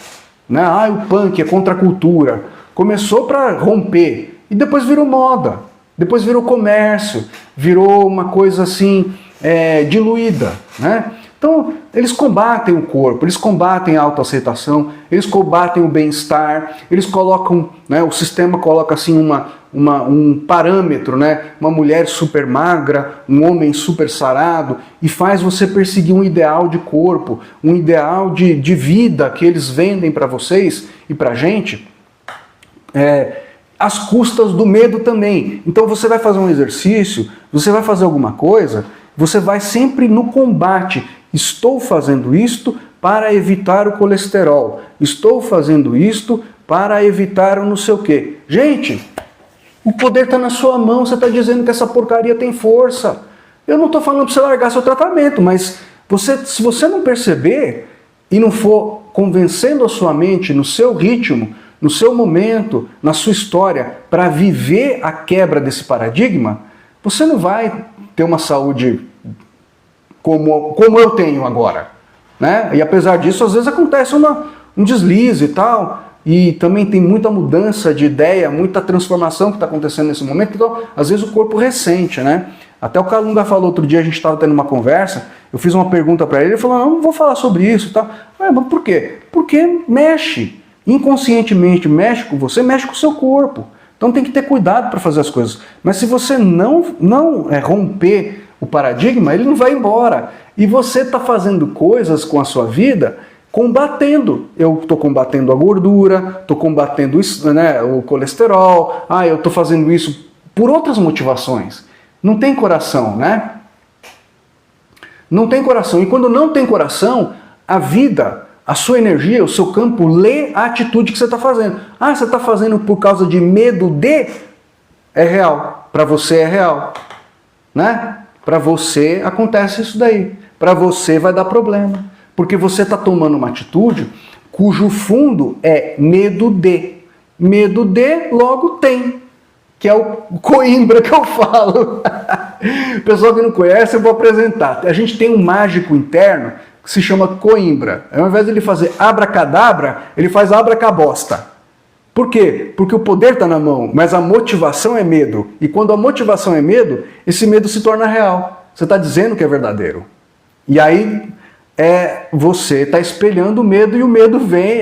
Né? O punk é contra a cultura. Começou para romper, e depois virou moda, depois virou comércio, virou uma coisa assim, diluída, né? Então, eles combatem o corpo, eles combatem a autoaceitação, eles combatem o bem-estar, eles colocam, né, o sistema coloca assim um parâmetro, né, uma mulher super magra, um homem super sarado, e faz você perseguir um ideal de corpo, um ideal de vida que eles vendem para vocês e para a gente, às custas do medo também. Então você vai fazer um exercício, você vai fazer alguma coisa, você vai sempre no combate. Estou fazendo isto para evitar o colesterol. Estou fazendo isto para evitar o não sei o quê. Gente, o poder está na sua mão. Você está dizendo que essa porcaria tem força. Eu não estou falando para você largar seu tratamento, mas se você não perceber e não for convencendo a sua mente no seu ritmo, no seu momento, na sua história, para viver a quebra desse paradigma, você não vai ter uma saúde como eu tenho agora, né? E apesar disso, às vezes acontece um deslize e tal, e também tem muita mudança de ideia, muita transformação que está acontecendo nesse momento, então às vezes o corpo ressente, né? Até o Calunga falou outro dia, a gente estava tendo uma conversa, eu fiz uma pergunta para ele falou, não vou falar sobre isso e tal. Mas por quê? Porque mexe, inconscientemente mexe com você, mexe com o seu corpo. Então tem que ter cuidado para fazer as coisas. Mas se você não romper o paradigma, ele não vai embora. E você está fazendo coisas com a sua vida combatendo. Eu estou combatendo a gordura, estou combatendo isso, né, o colesterol, eu estou fazendo isso por outras motivações. Não tem coração, né? Não tem coração. E quando não tem coração, a vida, a sua energia, o seu campo lê a atitude que você está fazendo. Você está fazendo por causa de medo de... É real. Para você é real. Né? Para você acontece isso daí. Para você vai dar problema. Porque você está tomando uma atitude cujo fundo é medo de. Medo de, logo tem, que é o Coimbra que eu falo. Pessoal que não conhece, eu vou apresentar. A gente tem um mágico interno que se chama Coimbra. Ao invés de ele fazer abracadabra, ele faz abracabosta. Por quê? Porque o poder está na mão, mas a motivação é medo. E quando a motivação é medo, esse medo se torna real. Você está dizendo que é verdadeiro. E aí você está espelhando o medo e o medo vem.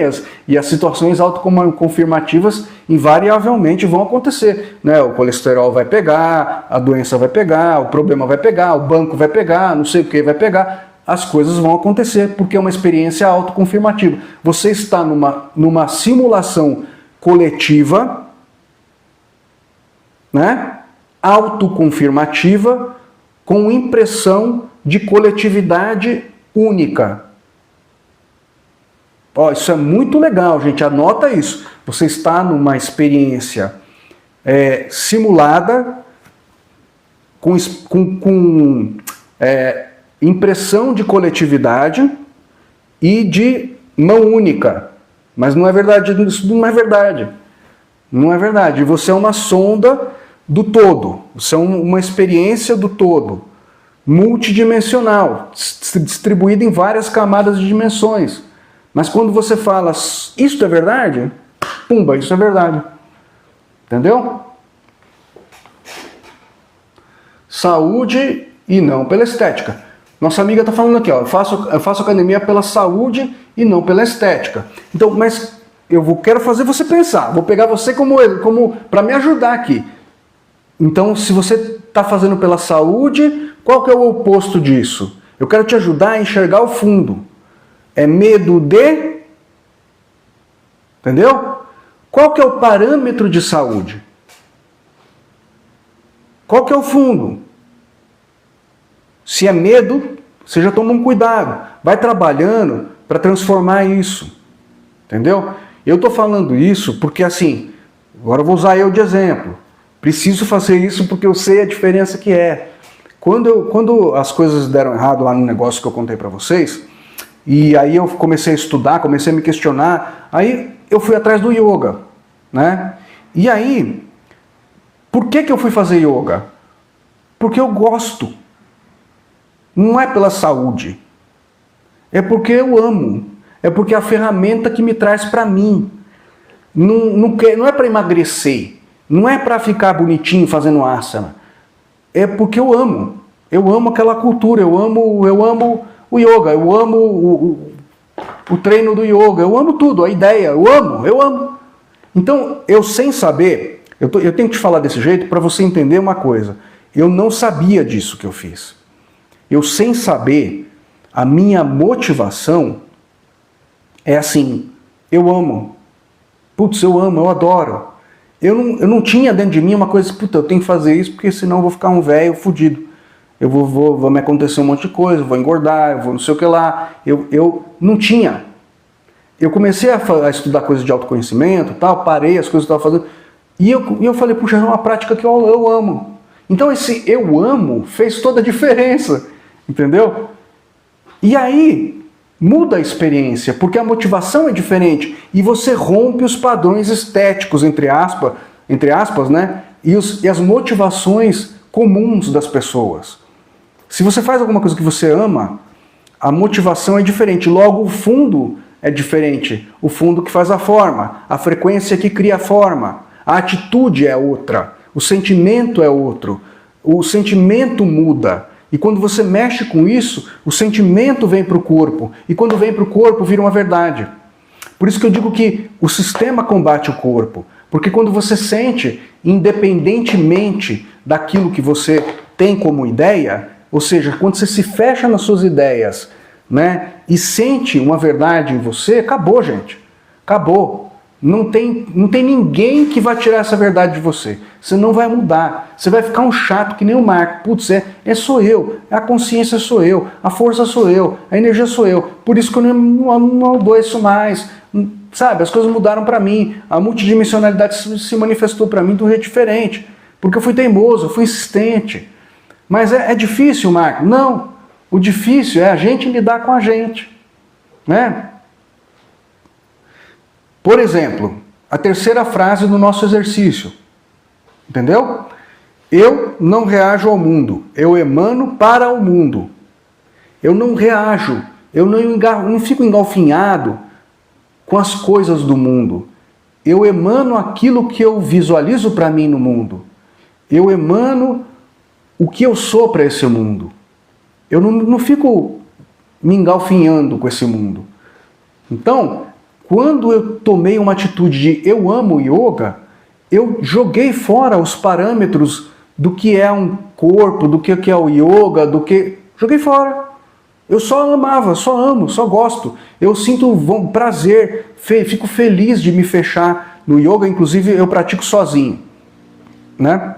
E as situações autoconfirmativas invariavelmente vão acontecer. Né? O colesterol vai pegar, a doença vai pegar, o problema vai pegar, o banco vai pegar, não sei o que vai pegar. As coisas vão acontecer porque é uma experiência autoconfirmativa. Você está numa simulação coletiva, né? Autoconfirmativa, com impressão de coletividade única. Ó, isso é muito legal, gente. Anota isso. Você está numa experiência simulada com impressão de coletividade e de mão única. Mas não é verdade, isso não é verdade. Não é verdade. Você é uma sonda do todo. Você é uma experiência do todo. Multidimensional, distribuída em várias camadas de dimensões. Mas quando você fala, isso é verdade? Pumba, isso é verdade. Entendeu? Saúde e não pela estética. Nossa amiga está falando aqui, ó, eu faço academia pela saúde e não pela estética. Então, mas quero fazer você pensar. Vou pegar você como para me ajudar aqui. Então, se você está fazendo pela saúde, qual que é o oposto disso? Eu quero te ajudar a enxergar o fundo. É medo de... Entendeu? Qual que é o parâmetro de saúde? Qual que é o fundo? Se é medo, você já toma um cuidado. Vai trabalhando para transformar isso. Entendeu? Eu estou falando isso porque, assim, agora eu vou usar eu de exemplo. Preciso fazer isso porque eu sei a diferença que é. Quando as coisas deram errado lá no negócio que eu contei para vocês, e aí eu comecei a estudar, comecei a me questionar, aí eu fui atrás do yoga, né? E aí, por que eu fui fazer yoga? Porque eu gosto. Não é pela saúde. É porque eu amo. É porque é a ferramenta que me traz para mim. Não é para emagrecer. Não é para ficar bonitinho fazendo asana. É porque eu amo. Eu amo aquela cultura. Eu amo o yoga. Eu amo o treino do yoga. Eu amo tudo. A ideia. Eu amo. Então, eu sem saber... Eu tenho que te falar desse jeito para você entender uma coisa. Eu não sabia disso que eu fiz. Eu sem saber, a minha motivação é assim, eu amo. Putz, eu amo, eu adoro. Eu não tinha dentro de mim uma coisa, puta, eu tenho que fazer isso porque senão eu vou ficar um velho fudido. Vou me acontecer um monte de coisa, vou engordar, eu vou não sei o que lá. Eu não tinha. Eu comecei a estudar coisas de autoconhecimento, tal, parei as coisas que eu estava fazendo. E eu falei, puxa, é uma prática que eu amo. Então esse eu amo fez toda a diferença. Entendeu? E aí muda a experiência, porque a motivação é diferente e você rompe os padrões estéticos, entre aspas, né? E as motivações comuns das pessoas. Se você faz alguma coisa que você ama, a motivação é diferente, logo o fundo é diferente. O fundo que faz a forma, a frequência que cria a forma, a atitude é outra, o sentimento é outro, o sentimento muda. E quando você mexe com isso, o sentimento vem para o corpo. E quando vem para o corpo, vira uma verdade. Por isso que eu digo que o sistema combate o corpo. Porque quando você sente, independentemente daquilo que você tem como ideia, ou seja, quando você se fecha nas suas ideias, né, e sente uma verdade em você, acabou, gente. Acabou. Não tem ninguém que vai tirar essa verdade de você. Você não vai mudar. Você vai ficar um chato que nem o Marco. Putz, sou eu. A consciência sou eu. A força sou eu. A energia sou eu. Por isso que eu não adoeço mais. Sabe, as coisas mudaram para mim. A multidimensionalidade se manifestou para mim de um jeito diferente. Porque eu fui teimoso, eu fui insistente. Mas é difícil, Marco? Não. O difícil é a gente lidar com a gente. Né? Por exemplo, a terceira frase do nosso exercício. Entendeu? Eu não reajo ao mundo, eu emano para o mundo. Eu não reajo, eu não fico engalfinhado com as coisas do mundo. Eu emano aquilo que eu visualizo para mim no mundo. Eu emano o que eu sou para esse mundo. Eu não fico me engalfinhando com esse mundo. Então, quando eu tomei uma atitude de eu amo yoga, eu joguei fora os parâmetros do que é um corpo, do que é o yoga, joguei fora. Eu só amava, só amo, só gosto. Eu sinto prazer, fico feliz de me fechar no yoga, inclusive eu pratico sozinho, né?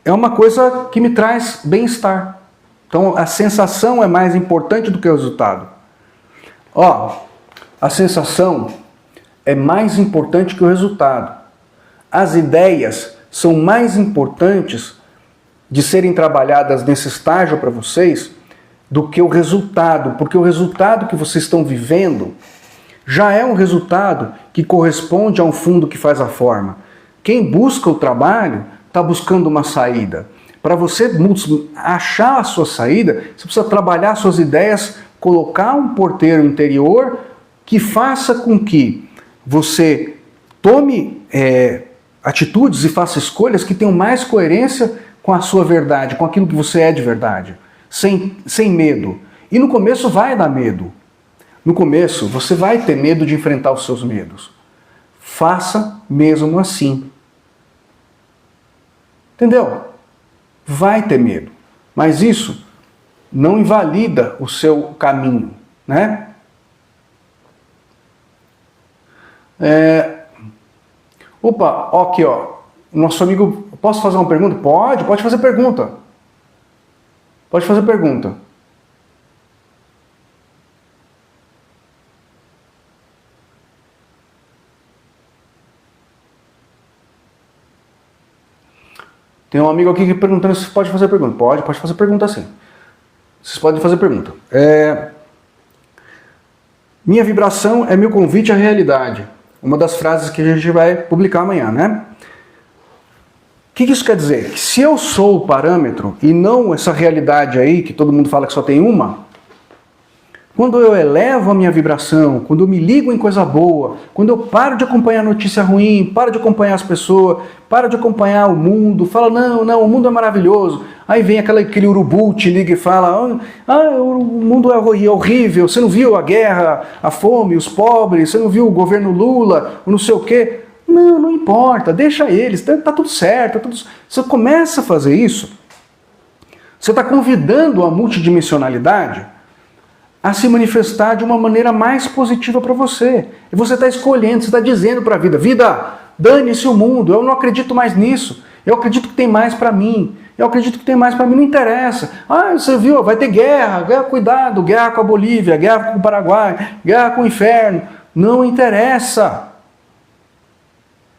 É uma coisa que me traz bem-estar. Então a sensação é mais importante do que o resultado. A sensação é mais importante que o resultado. As ideias são mais importantes de serem trabalhadas nesse estágio para vocês do que o resultado, porque o resultado que vocês estão vivendo já é um resultado que corresponde a um fundo que faz a forma. Quem busca o trabalho está buscando uma saída. Para você achar a sua saída, você precisa trabalhar suas ideias, colocar um porteiro interior que faça com que você tome atitudes e faça escolhas que tenham mais coerência com a sua verdade, com aquilo que você é de verdade, sem medo. E no começo vai dar medo. No começo você vai ter medo de enfrentar os seus medos. Faça mesmo assim. Entendeu? Vai ter medo. Mas isso não invalida o seu caminho, né? Opa, aqui ó, nosso amigo, posso fazer uma pergunta? Pode fazer pergunta. Pode fazer pergunta. Tem um amigo aqui perguntando se pode fazer pergunta. Pode fazer pergunta sim. Vocês podem fazer pergunta. Minha vibração é meu convite à realidade. Uma das frases que a gente vai publicar amanhã, né? O que isso quer dizer? Que se eu sou o parâmetro e não essa realidade aí, que todo mundo fala que só tem uma, quando eu elevo a minha vibração, quando eu me ligo em coisa boa, quando eu paro de acompanhar notícia ruim, paro de acompanhar as pessoas, paro de acompanhar o mundo, falo, não, o mundo é maravilhoso. Aí vem aquele urubu, te liga e fala, o mundo é horrível, você não viu a guerra, a fome, os pobres, você não viu o governo Lula, o não sei o quê. Não importa, deixa eles, tá tudo certo. Você começa a fazer isso, você está convidando a multidimensionalidade a se manifestar de uma maneira mais positiva para você. E você está escolhendo, você está dizendo para a vida, dane-se o mundo, eu não acredito mais nisso, eu acredito que tem mais para mim, não interessa. Você viu, vai ter guerra, cuidado, guerra com a Bolívia, guerra com o Paraguai, guerra com o inferno, não interessa.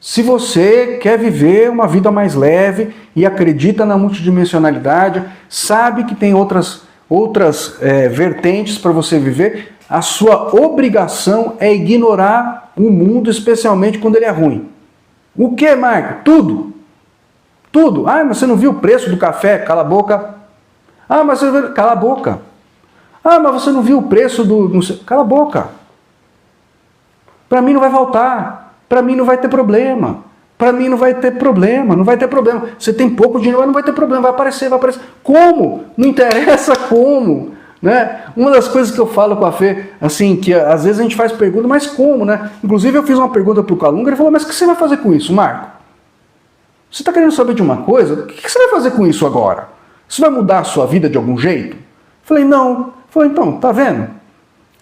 Se você quer viver uma vida mais leve e acredita na multidimensionalidade, sabe que tem outras vertentes para você viver, a sua obrigação é ignorar o mundo, especialmente quando ele é ruim. O que, Marco? Tudo. Mas você não viu o preço do café? Cala a boca. Mas você viu... Cala a boca. Mas você não viu o preço do... Cala a boca. Para mim não vai faltar. Para mim não vai ter problema. Não vai ter problema. Você tem pouco dinheiro, mas não vai ter problema. Vai aparecer. Como? Não interessa como. Né? Uma das coisas que eu falo com a Fê, assim, que às vezes a gente faz pergunta, mas como, né? Inclusive eu fiz uma pergunta para o Calunga, ele falou, mas o que você vai fazer com isso, Marco? Você está querendo saber de uma coisa? O que você vai fazer com isso agora? Isso vai mudar a sua vida de algum jeito? Falei, não. Falei, então, tá vendo?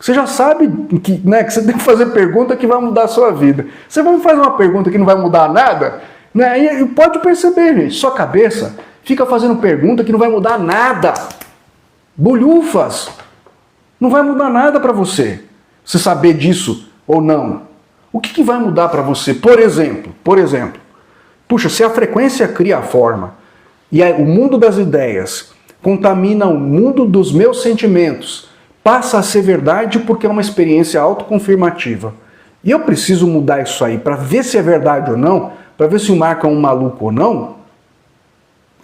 Você já sabe que você tem que fazer pergunta que vai mudar a sua vida. Você vai fazer uma pergunta que não vai mudar nada? Né? E pode perceber, gente, sua cabeça fica fazendo pergunta que não vai mudar nada. Bolhufas. Não vai mudar nada para você. Você saber disso ou não. O que vai mudar para você? Por exemplo, puxa, se a frequência cria a forma e o mundo das ideias contamina o mundo dos meus sentimentos, passa a ser verdade porque é uma experiência autoconfirmativa. e eu preciso mudar isso aí para ver se é verdade ou não, para ver se o Marco é um maluco ou não,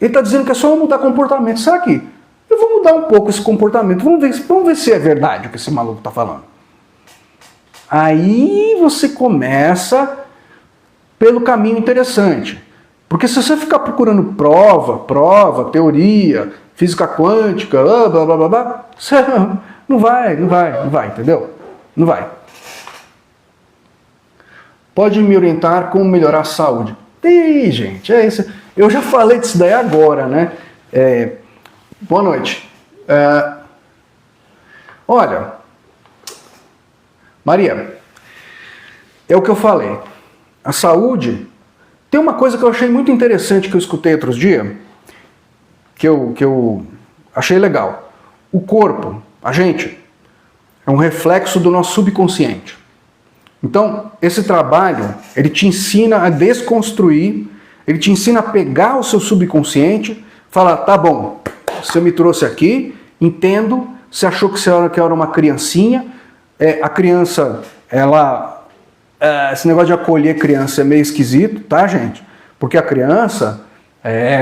ele está dizendo que é só eu mudar comportamento. Será que eu vou mudar um pouco esse comportamento? Vamos ver se é verdade o que esse maluco está falando. Aí você começa pelo caminho interessante. Porque se você ficar procurando prova, teoria, física quântica, blá blá blá blá, você não vai, entendeu? Não vai. Pode me orientar como melhorar a saúde? Ih, gente, é isso. Eu já falei disso daí agora, né? Boa noite. Olha, Maria, é o que eu falei. A saúde, tem uma coisa que eu achei muito interessante que eu escutei outros dias, que eu achei legal. O corpo, a gente, é um reflexo do nosso subconsciente. Então, esse trabalho, ele te ensina a desconstruir, ele te ensina a pegar o seu subconsciente, falar, tá bom, você me trouxe aqui, entendo, você achou que você era uma criancinha, a criança, ela... esse negócio de acolher criança é meio esquisito, tá, gente? Porque a criança,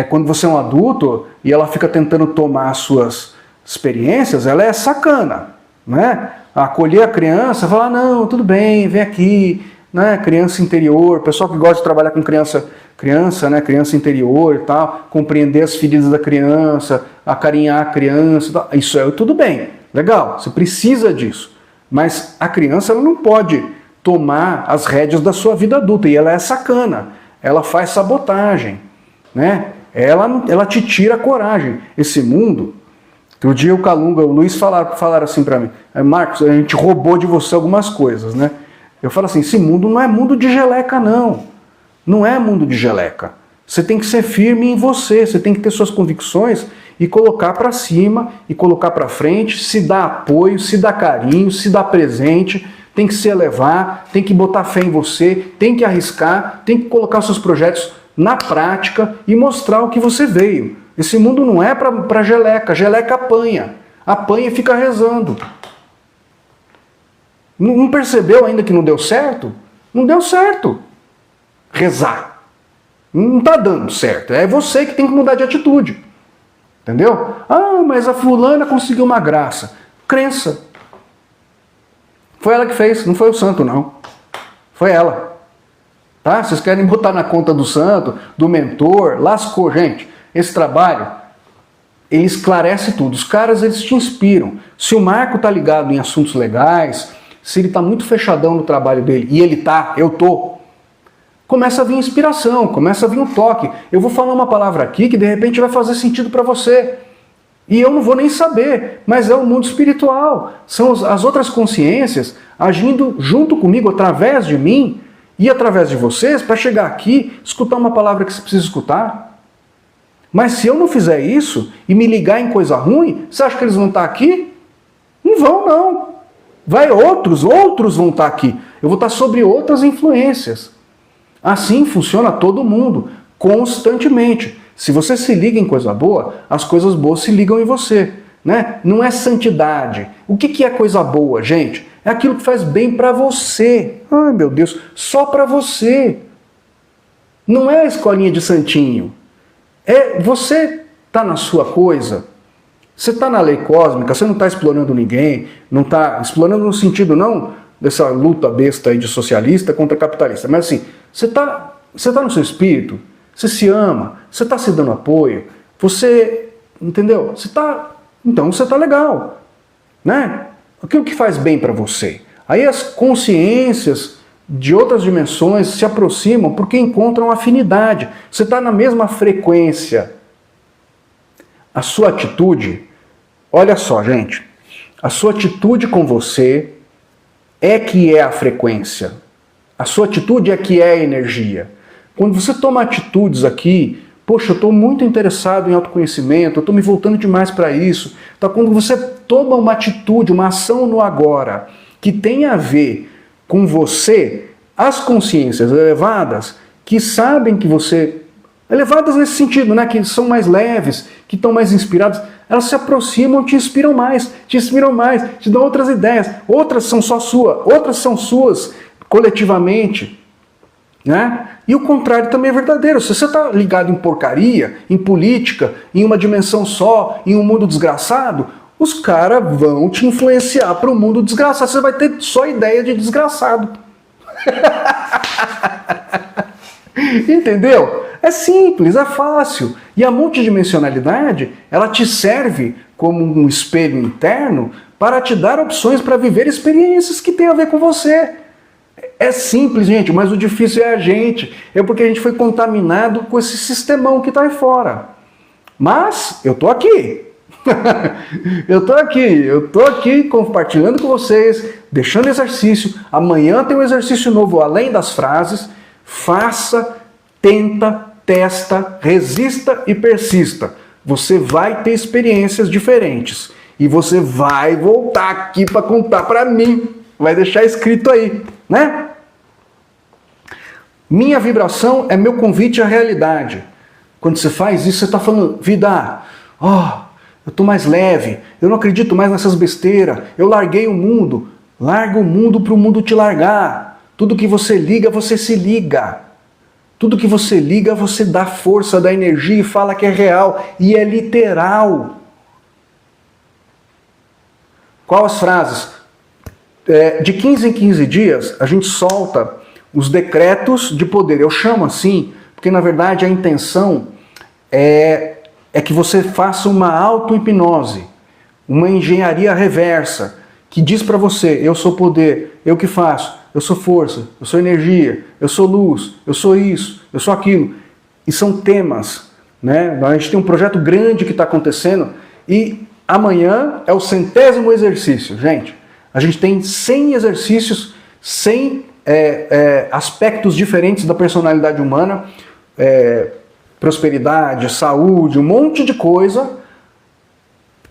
quando você é um adulto e ela fica tentando tomar as suas experiências, ela é sacana, né? Acolher a criança, falar, não, tudo bem, vem aqui, né? Criança interior, pessoal que gosta de trabalhar com criança, né? Criança interior e tal, compreender as feridas da criança, acarinhar a criança, tal. Isso é tudo bem, legal, você precisa disso. Mas a criança ela não pode tomar as rédeas da sua vida adulta, e ela é sacana, ela faz sabotagem, né? Ela te tira a coragem. Esse mundo, outro dia o Calunga, o Luiz falaram assim para mim, Marcos, a gente roubou de você algumas coisas, né? Eu falo assim, esse mundo não é mundo de geleca, não. Não é mundo de geleca. Você tem que ser firme em você, você tem que ter suas convicções e colocar para cima, e colocar para frente, se dar apoio, se dar carinho, se dar presente, tem que se elevar, tem que botar fé em você, tem que arriscar, tem que colocar seus projetos na prática e mostrar o que você veio. Esse mundo não é para geleca, geleca apanha e fica rezando. Não percebeu ainda que não deu certo? Não deu certo. Rezar. Não está dando certo. É você que tem que mudar de atitude. Entendeu? Ah, mas a fulana conseguiu uma graça. Crença. Foi ela que fez, não foi o santo, não. Foi ela. Tá? Vocês querem botar na conta do santo, do mentor, lascou, gente. Esse trabalho, ele esclarece tudo. Os caras, eles te inspiram. Se o Marco tá ligado em assuntos legais, se ele tá muito fechadão no trabalho dele, e ele tá, eu tô, começa a vir inspiração, começa a vir um toque. Eu vou falar uma palavra aqui que de repente vai fazer sentido para você. E eu não vou nem saber, mas é o mundo espiritual. São as outras consciências agindo junto comigo, através de mim e através de vocês, para chegar aqui, escutar uma palavra que você precisa escutar. Mas se eu não fizer isso e me ligar em coisa ruim, você acha que eles vão estar aqui? Não vão, não. Outros vão estar aqui. Eu vou estar sobre outras influências. Assim funciona todo mundo, constantemente. Se você se liga em coisa boa, as coisas boas se ligam em você, né? Não é santidade. O que é coisa boa, gente? É aquilo que faz bem para você. Ai, meu Deus, só para você. Não é a escolinha de santinho. Você tá na sua coisa. Você tá na lei cósmica, você não está explorando ninguém, não está explorando no sentido não dessa luta besta aí de socialista contra capitalista, mas assim, você tá no seu espírito. Você se ama, você está se dando apoio, você, entendeu? Então você está legal, né? Aquilo que faz bem para você. Aí as consciências de outras dimensões se aproximam porque encontram afinidade. Você está na mesma frequência. A sua atitude, olha só, gente, a sua atitude com você é que é a frequência. A sua atitude é que é a energia. Quando você toma atitudes aqui, poxa, eu estou muito interessado em autoconhecimento, eu estou me voltando demais para isso. Então, quando você toma uma atitude, uma ação no agora, que tem a ver com você, as consciências elevadas, que sabem que você... Elevadas nesse sentido, né? Que são mais leves, que estão mais inspiradas, elas se aproximam, te inspiram mais, te dão outras ideias. Outras são só suas, outras são suas, coletivamente, né? E o contrário também é verdadeiro. Se você está ligado em porcaria, em política, em uma dimensão só, em um mundo desgraçado, os caras vão te influenciar para o mundo desgraçado. Você vai ter só ideia de desgraçado. Entendeu? É simples, é fácil. E a multidimensionalidade, ela te serve como um espelho interno para te dar opções para viver experiências que têm a ver com você. É simples, gente, mas o difícil é a gente. É porque a gente foi contaminado com esse sistemão que está aí fora. Mas eu tô aqui. eu tô aqui compartilhando com vocês, deixando exercício. Amanhã tem um exercício novo além das frases. Faça, tenta, testa, resista e persista. Você vai ter experiências diferentes. E você vai voltar aqui para contar para mim. Vai deixar escrito aí, né? Minha vibração é meu convite à realidade. Quando você faz isso, você está falando, vida, eu estou mais leve, eu não acredito mais nessas besteiras, eu larguei o mundo. Larga o mundo para o mundo te largar. Tudo que você liga, você se liga. Tudo que você liga, você dá força, dá energia e fala que é real. E é literal. Qual as frases? De 15 em 15 dias, a gente solta os decretos de poder. Eu chamo assim, porque na verdade a intenção é que você faça uma auto-hipnose, uma engenharia reversa, que diz para você, eu sou poder, eu que faço, eu sou força, eu sou energia, eu sou luz, eu sou isso, eu sou aquilo. E são temas, né? A gente tem um projeto grande que está acontecendo e amanhã é o 100º exercício, gente. A gente tem 100 exercícios, 100 aspectos diferentes da personalidade humana, prosperidade, saúde, um monte de coisa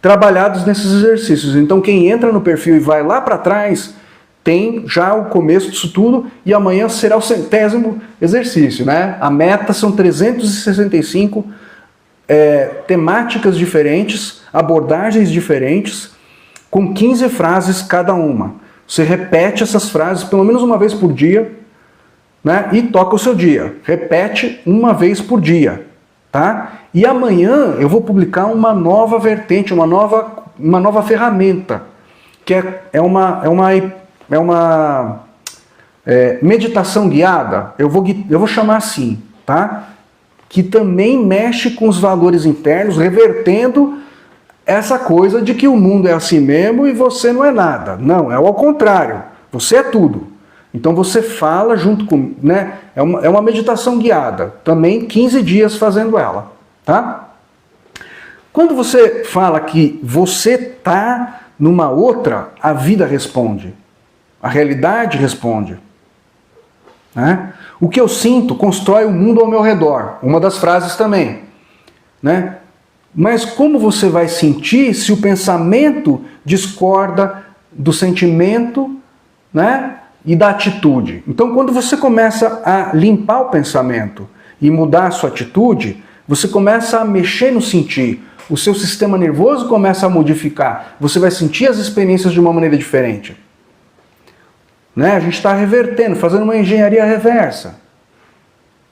trabalhados nesses exercícios. Então quem entra no perfil e vai lá para trás, tem já o começo disso tudo e amanhã será o 100º exercício, né? A meta são 365 temáticas diferentes, abordagens diferentes, com 15 frases cada uma. Você repete essas frases pelo menos uma vez por dia, né? E toca o seu dia. Repete uma vez por dia, tá? E amanhã eu vou publicar uma nova vertente, uma nova ferramenta, que é uma meditação guiada. Eu vou chamar assim, tá? Que também mexe com os valores internos, revertendo essa coisa de que o mundo é assim mesmo e você não é nada. Não, é ao contrário. Você é tudo. Então você fala junto com... né? É uma meditação guiada. Também 15 dias fazendo ela. Tá? Quando você fala que você está numa outra, a vida responde. A realidade responde. Né? O que eu sinto constrói o mundo ao meu redor. Uma das frases também. Né? Mas como você vai sentir se o pensamento discorda do sentimento, né, e da atitude? Então, quando você começa a limpar o pensamento e mudar a sua atitude, você começa a mexer no sentir. O seu sistema nervoso começa a modificar. Você vai sentir as experiências de uma maneira diferente. Né? A gente está revertendo, fazendo uma engenharia reversa.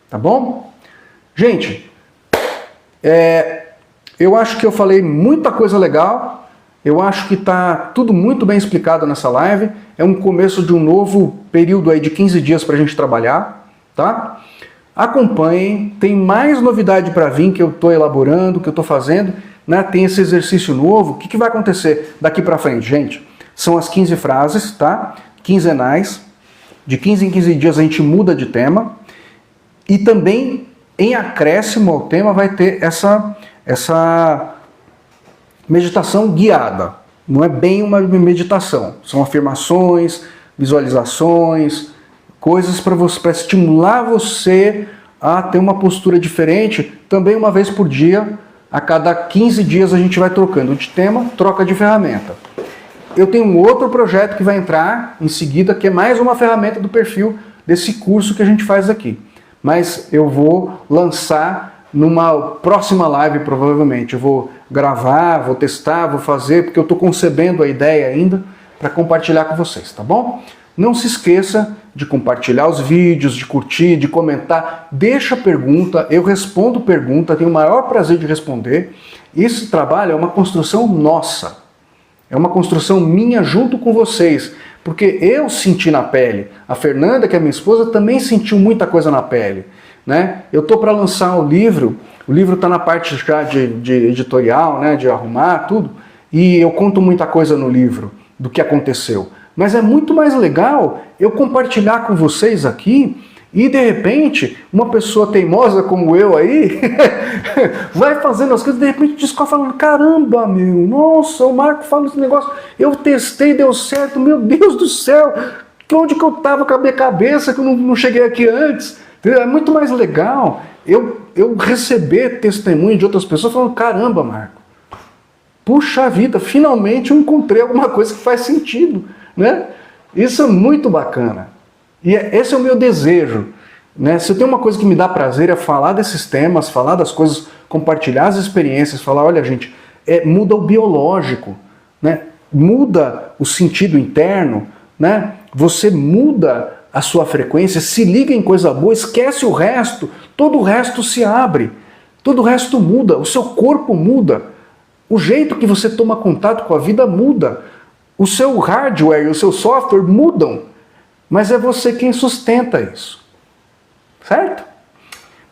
Tá bom? Gente, eu acho que eu falei muita coisa legal, eu acho que está tudo muito bem explicado nessa live, é um começo de um novo período aí de 15 dias para a gente trabalhar, tá? Acompanhem, tem mais novidade para vir que eu estou elaborando, que eu estou fazendo, né? Tem esse exercício novo. O que vai acontecer daqui para frente, gente? São as 15 frases, tá? Quinzenais, de 15 em 15 dias a gente muda de tema, e também em acréscimo ao tema vai ter essa meditação guiada. Não é bem uma meditação, são afirmações, visualizações, coisas para estimular você a ter uma postura diferente, também uma vez por dia. A cada 15 dias a gente vai trocando de tema, troca de ferramenta. Eu tenho um outro projeto que vai entrar em seguida, que é mais uma ferramenta do perfil desse curso que a gente faz aqui. Mas eu vou lançar numa próxima live, provavelmente. Eu vou gravar, vou testar, vou fazer, porque eu estou concebendo a ideia ainda para compartilhar com vocês, tá bom? Não se esqueça de compartilhar os vídeos, de curtir, de comentar. Deixa pergunta, eu respondo pergunta, tenho o maior prazer de responder. Esse trabalho é uma construção nossa. É uma construção minha junto com vocês. Porque eu senti na pele. A Fernanda, que é minha esposa, também sentiu muita coisa na pele. Né? Eu estou para lançar o livro está na parte já de editorial, né, de arrumar tudo, e eu conto muita coisa no livro do que aconteceu. Mas é muito mais legal eu compartilhar com vocês aqui e, de repente, uma pessoa teimosa como eu aí vai fazendo as coisas, de repente descobre falando, caramba, meu, nossa, o Marco fala esse negócio, eu testei, deu certo, meu Deus do céu, onde que eu estava com a minha cabeça que eu não cheguei aqui antes? É muito mais legal eu receber testemunho de outras pessoas falando, caramba, Marco, puxa vida, finalmente eu encontrei alguma coisa que faz sentido, né? Isso é muito bacana. E esse é o meu desejo, né? Se eu tenho uma coisa que me dá prazer é falar desses temas, falar das coisas, compartilhar as experiências, falar, olha gente, muda o biológico, né? Muda o sentido interno, né? Você muda a sua frequência, se liga em coisa boa, esquece o resto, todo o resto se abre, todo o resto muda, o seu corpo muda, o jeito que você toma contato com a vida muda, o seu hardware e o seu software mudam, mas é você quem sustenta isso, certo?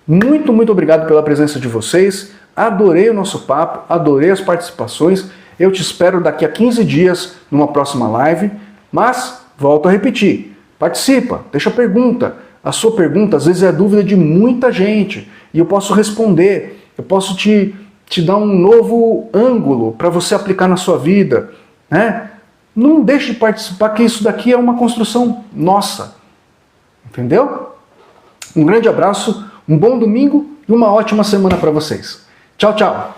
Muito, muito obrigado pela presença de vocês, adorei o nosso papo, adorei as participações, eu te espero daqui a 15 dias numa próxima live, mas volto a repetir, participa, deixa pergunta. A sua pergunta, às vezes, é a dúvida de muita gente. E eu posso responder. Eu posso te dar um novo ângulo para você aplicar na sua vida. Né? Não deixe de participar, que isso daqui é uma construção nossa. Entendeu? Um grande abraço, um bom domingo e uma ótima semana para vocês. Tchau, tchau!